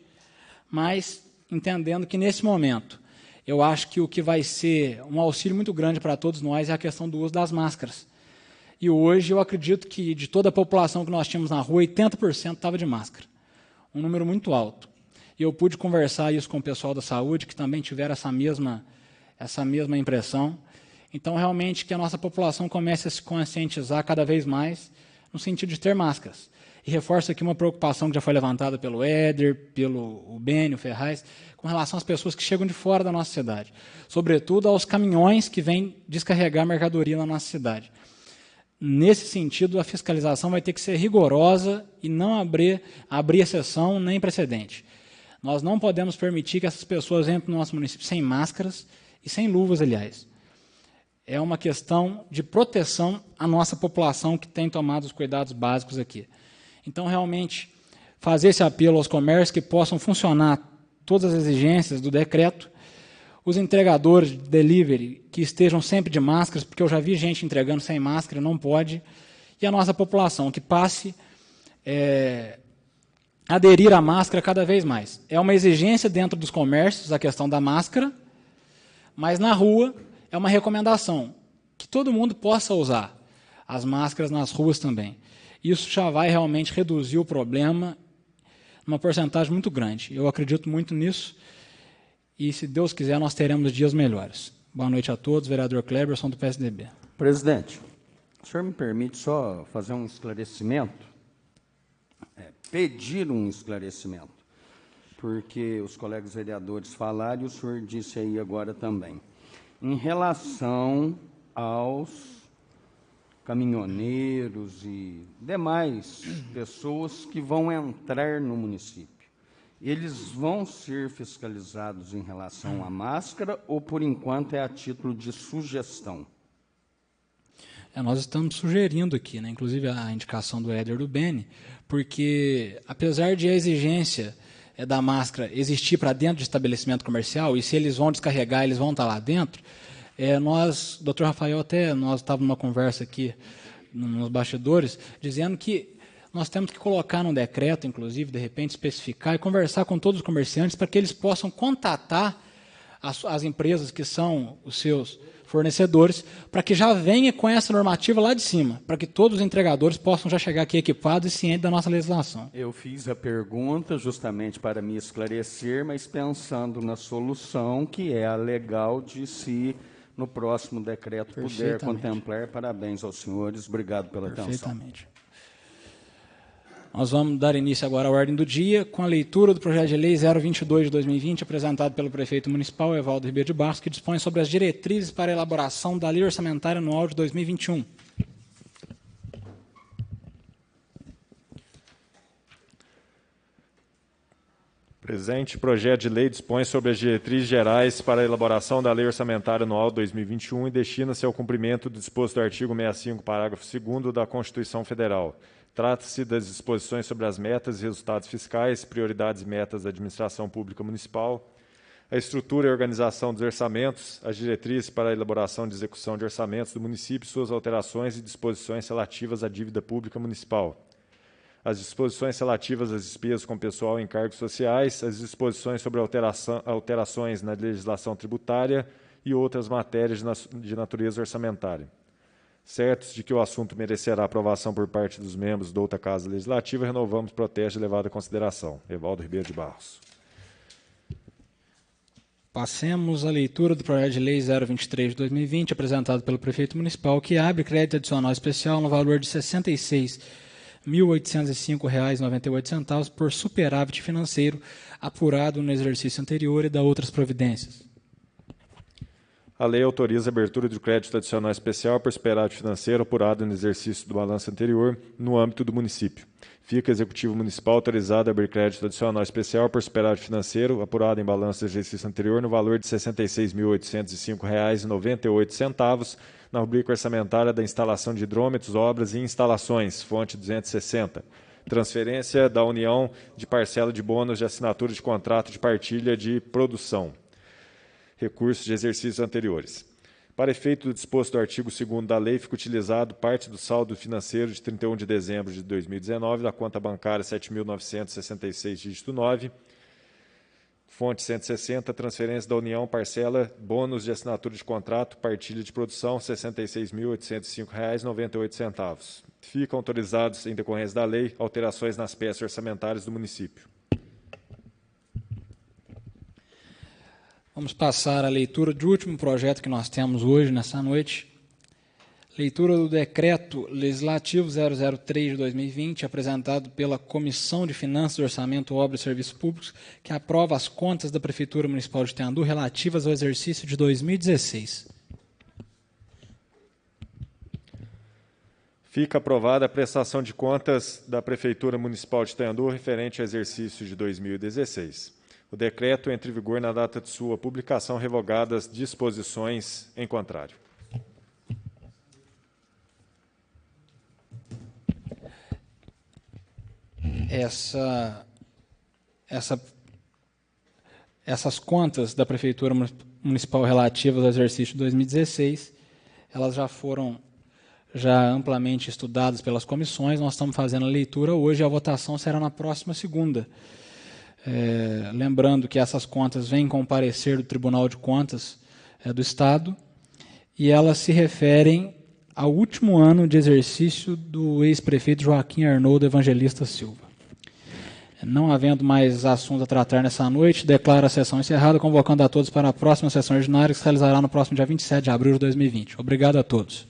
mas entendendo que, nesse momento, eu acho que o que vai ser um auxílio muito grande para todos nós é a questão do uso das máscaras. E hoje eu acredito que, de toda a população que nós tínhamos na rua, 80% estava de máscara. Um número muito alto. E eu pude conversar isso com o pessoal da saúde, que também tiveram essa mesma impressão. Então, realmente, que a nossa população comece a se conscientizar cada vez mais no sentido de ter máscaras. E reforço aqui uma preocupação que já foi levantada pelo Éder, pelo Beni, o Ferraz, com relação às pessoas que chegam de fora da nossa cidade. Sobretudo aos caminhões que vêm descarregar mercadoria na nossa cidade. Nesse sentido, a fiscalização vai ter que ser rigorosa e não abrir exceção nem precedente. Nós não podemos permitir que essas pessoas entrem no nosso município sem máscaras e sem luvas, aliás. É uma questão de proteção à nossa população que tem tomado os cuidados básicos aqui. Então, realmente, fazer esse apelo aos comércios que possam funcionar todas as exigências do decreto, os entregadores de delivery que estejam sempre de máscaras, porque eu já vi gente entregando sem máscara, não pode, e a nossa população que passe a aderir à máscara cada vez mais. É uma exigência dentro dos comércios a questão da máscara, mas na rua é uma recomendação que todo mundo possa usar as máscaras nas ruas também. Isso já vai realmente reduzir o problema numa porcentagem muito grande. Eu acredito muito nisso e, se Deus quiser, nós teremos dias melhores. Boa noite a todos. Vereador Kleberson, do PSDB. Presidente, o senhor me permite só fazer um esclarecimento? Pedir um esclarecimento, porque os colegas vereadores falaram e o senhor disse aí agora também. Em relação aos caminhoneiros e demais pessoas que vão entrar no município, eles vão ser fiscalizados em relação à máscara ou, por enquanto, é a título de sugestão? Nós estamos sugerindo aqui, inclusive a indicação do Éder do Beni, porque, apesar de a exigência da máscara existir para dentro de estabelecimento comercial, e se eles vão descarregar, eles vão estar lá dentro, nós, doutor Rafael, nós estávamos numa conversa aqui nos bastidores, dizendo que nós temos que colocar no decreto, inclusive, de repente, especificar e conversar com todos os comerciantes para que eles possam contatar as empresas que são os seus fornecedores, para que já venha com essa normativa lá de cima, para que todos os entregadores possam já chegar aqui equipados e cientes da nossa legislação. Eu fiz a pergunta justamente para me esclarecer, mas pensando na solução, que é a legal de se, no próximo decreto, puder contemplar. Parabéns aos senhores, obrigado pela atenção. Perfeitamente. Nós vamos dar início agora à ordem do dia, com a leitura do projeto de lei 022 de 2020, apresentado pelo prefeito municipal, Evaldo Ribeiro de Barros, que dispõe sobre as diretrizes para a elaboração da lei orçamentária anual de 2021. Presente projeto de lei dispõe sobre as diretrizes gerais para a elaboração da lei orçamentária anual 2021 e destina-se ao cumprimento do disposto do artigo 65, parágrafo 2º da Constituição Federal. Trata-se das disposições sobre as metas e resultados fiscais, prioridades e metas da administração pública municipal, a estrutura e organização dos orçamentos, as diretrizes para a elaboração e execução de orçamentos do município, suas alterações e disposições relativas à dívida pública municipal, as disposições relativas às despesas com pessoal e encargos sociais, as disposições sobre alterações na legislação tributária e outras matérias de natureza orçamentária. Certos de que o assunto merecerá aprovação por parte dos membros da outra Casa Legislativa, renovamos protesto e levado em consideração. Evaldo Ribeiro de Barros. Passemos à leitura do projeto de lei 023 de 2020, apresentado pelo prefeito municipal, que abre crédito adicional especial no valor de R$ 66.805,98 por superávit financeiro apurado no exercício anterior e da outras providências. A lei autoriza a abertura de crédito adicional especial por superávit financeiro apurado no exercício do balanço anterior no âmbito do município. Fica o Executivo Municipal autorizado a abrir crédito adicional especial por superávit financeiro apurado em balanço do exercício anterior no valor de R$ 66.805,98 na rubrica orçamentária da instalação de hidrômetros, obras e instalações, fonte 260. Transferência da União de parcela de bônus de assinatura de contrato de partilha de produção. Recursos de exercícios anteriores. Para efeito do disposto do artigo 2º da lei, fica utilizado parte do saldo financeiro de 31 de dezembro de 2019 da conta bancária 7.966, dígito 9, fonte 160, transferência da União, parcela, bônus de assinatura de contrato, partilha de produção, R$ 66.805,98. Ficam autorizados, em decorrência da lei, alterações nas peças orçamentárias do município. Vamos passar a leitura do último projeto que nós temos hoje, nessa noite. Leitura do Decreto Legislativo 003 de 2020, apresentado pela Comissão de Finanças, Orçamento, Obras e Serviços Públicos, que aprova as contas da Prefeitura Municipal de Tenandu relativas ao exercício de 2016. Fica aprovada a prestação de contas da Prefeitura Municipal de Tenandu referente ao exercício de 2016. O decreto entra em vigor na data de sua publicação, revogadas disposições em contrário. Essas contas da Prefeitura Municipal relativas ao exercício de 2016, elas já foram amplamente estudadas pelas comissões. Nós estamos fazendo a leitura hoje e a votação será na próxima segunda. Lembrando que essas contas vêm com o parecer do Tribunal de Contas do Estado e elas se referem ao último ano de exercício do ex-prefeito Joaquim Arnoldo Evangelista Silva. Não havendo mais assuntos a tratar nessa noite, declaro a sessão encerrada, convocando a todos para a próxima sessão ordinária, que se realizará no próximo dia 27 de abril de 2020. Obrigado a todos.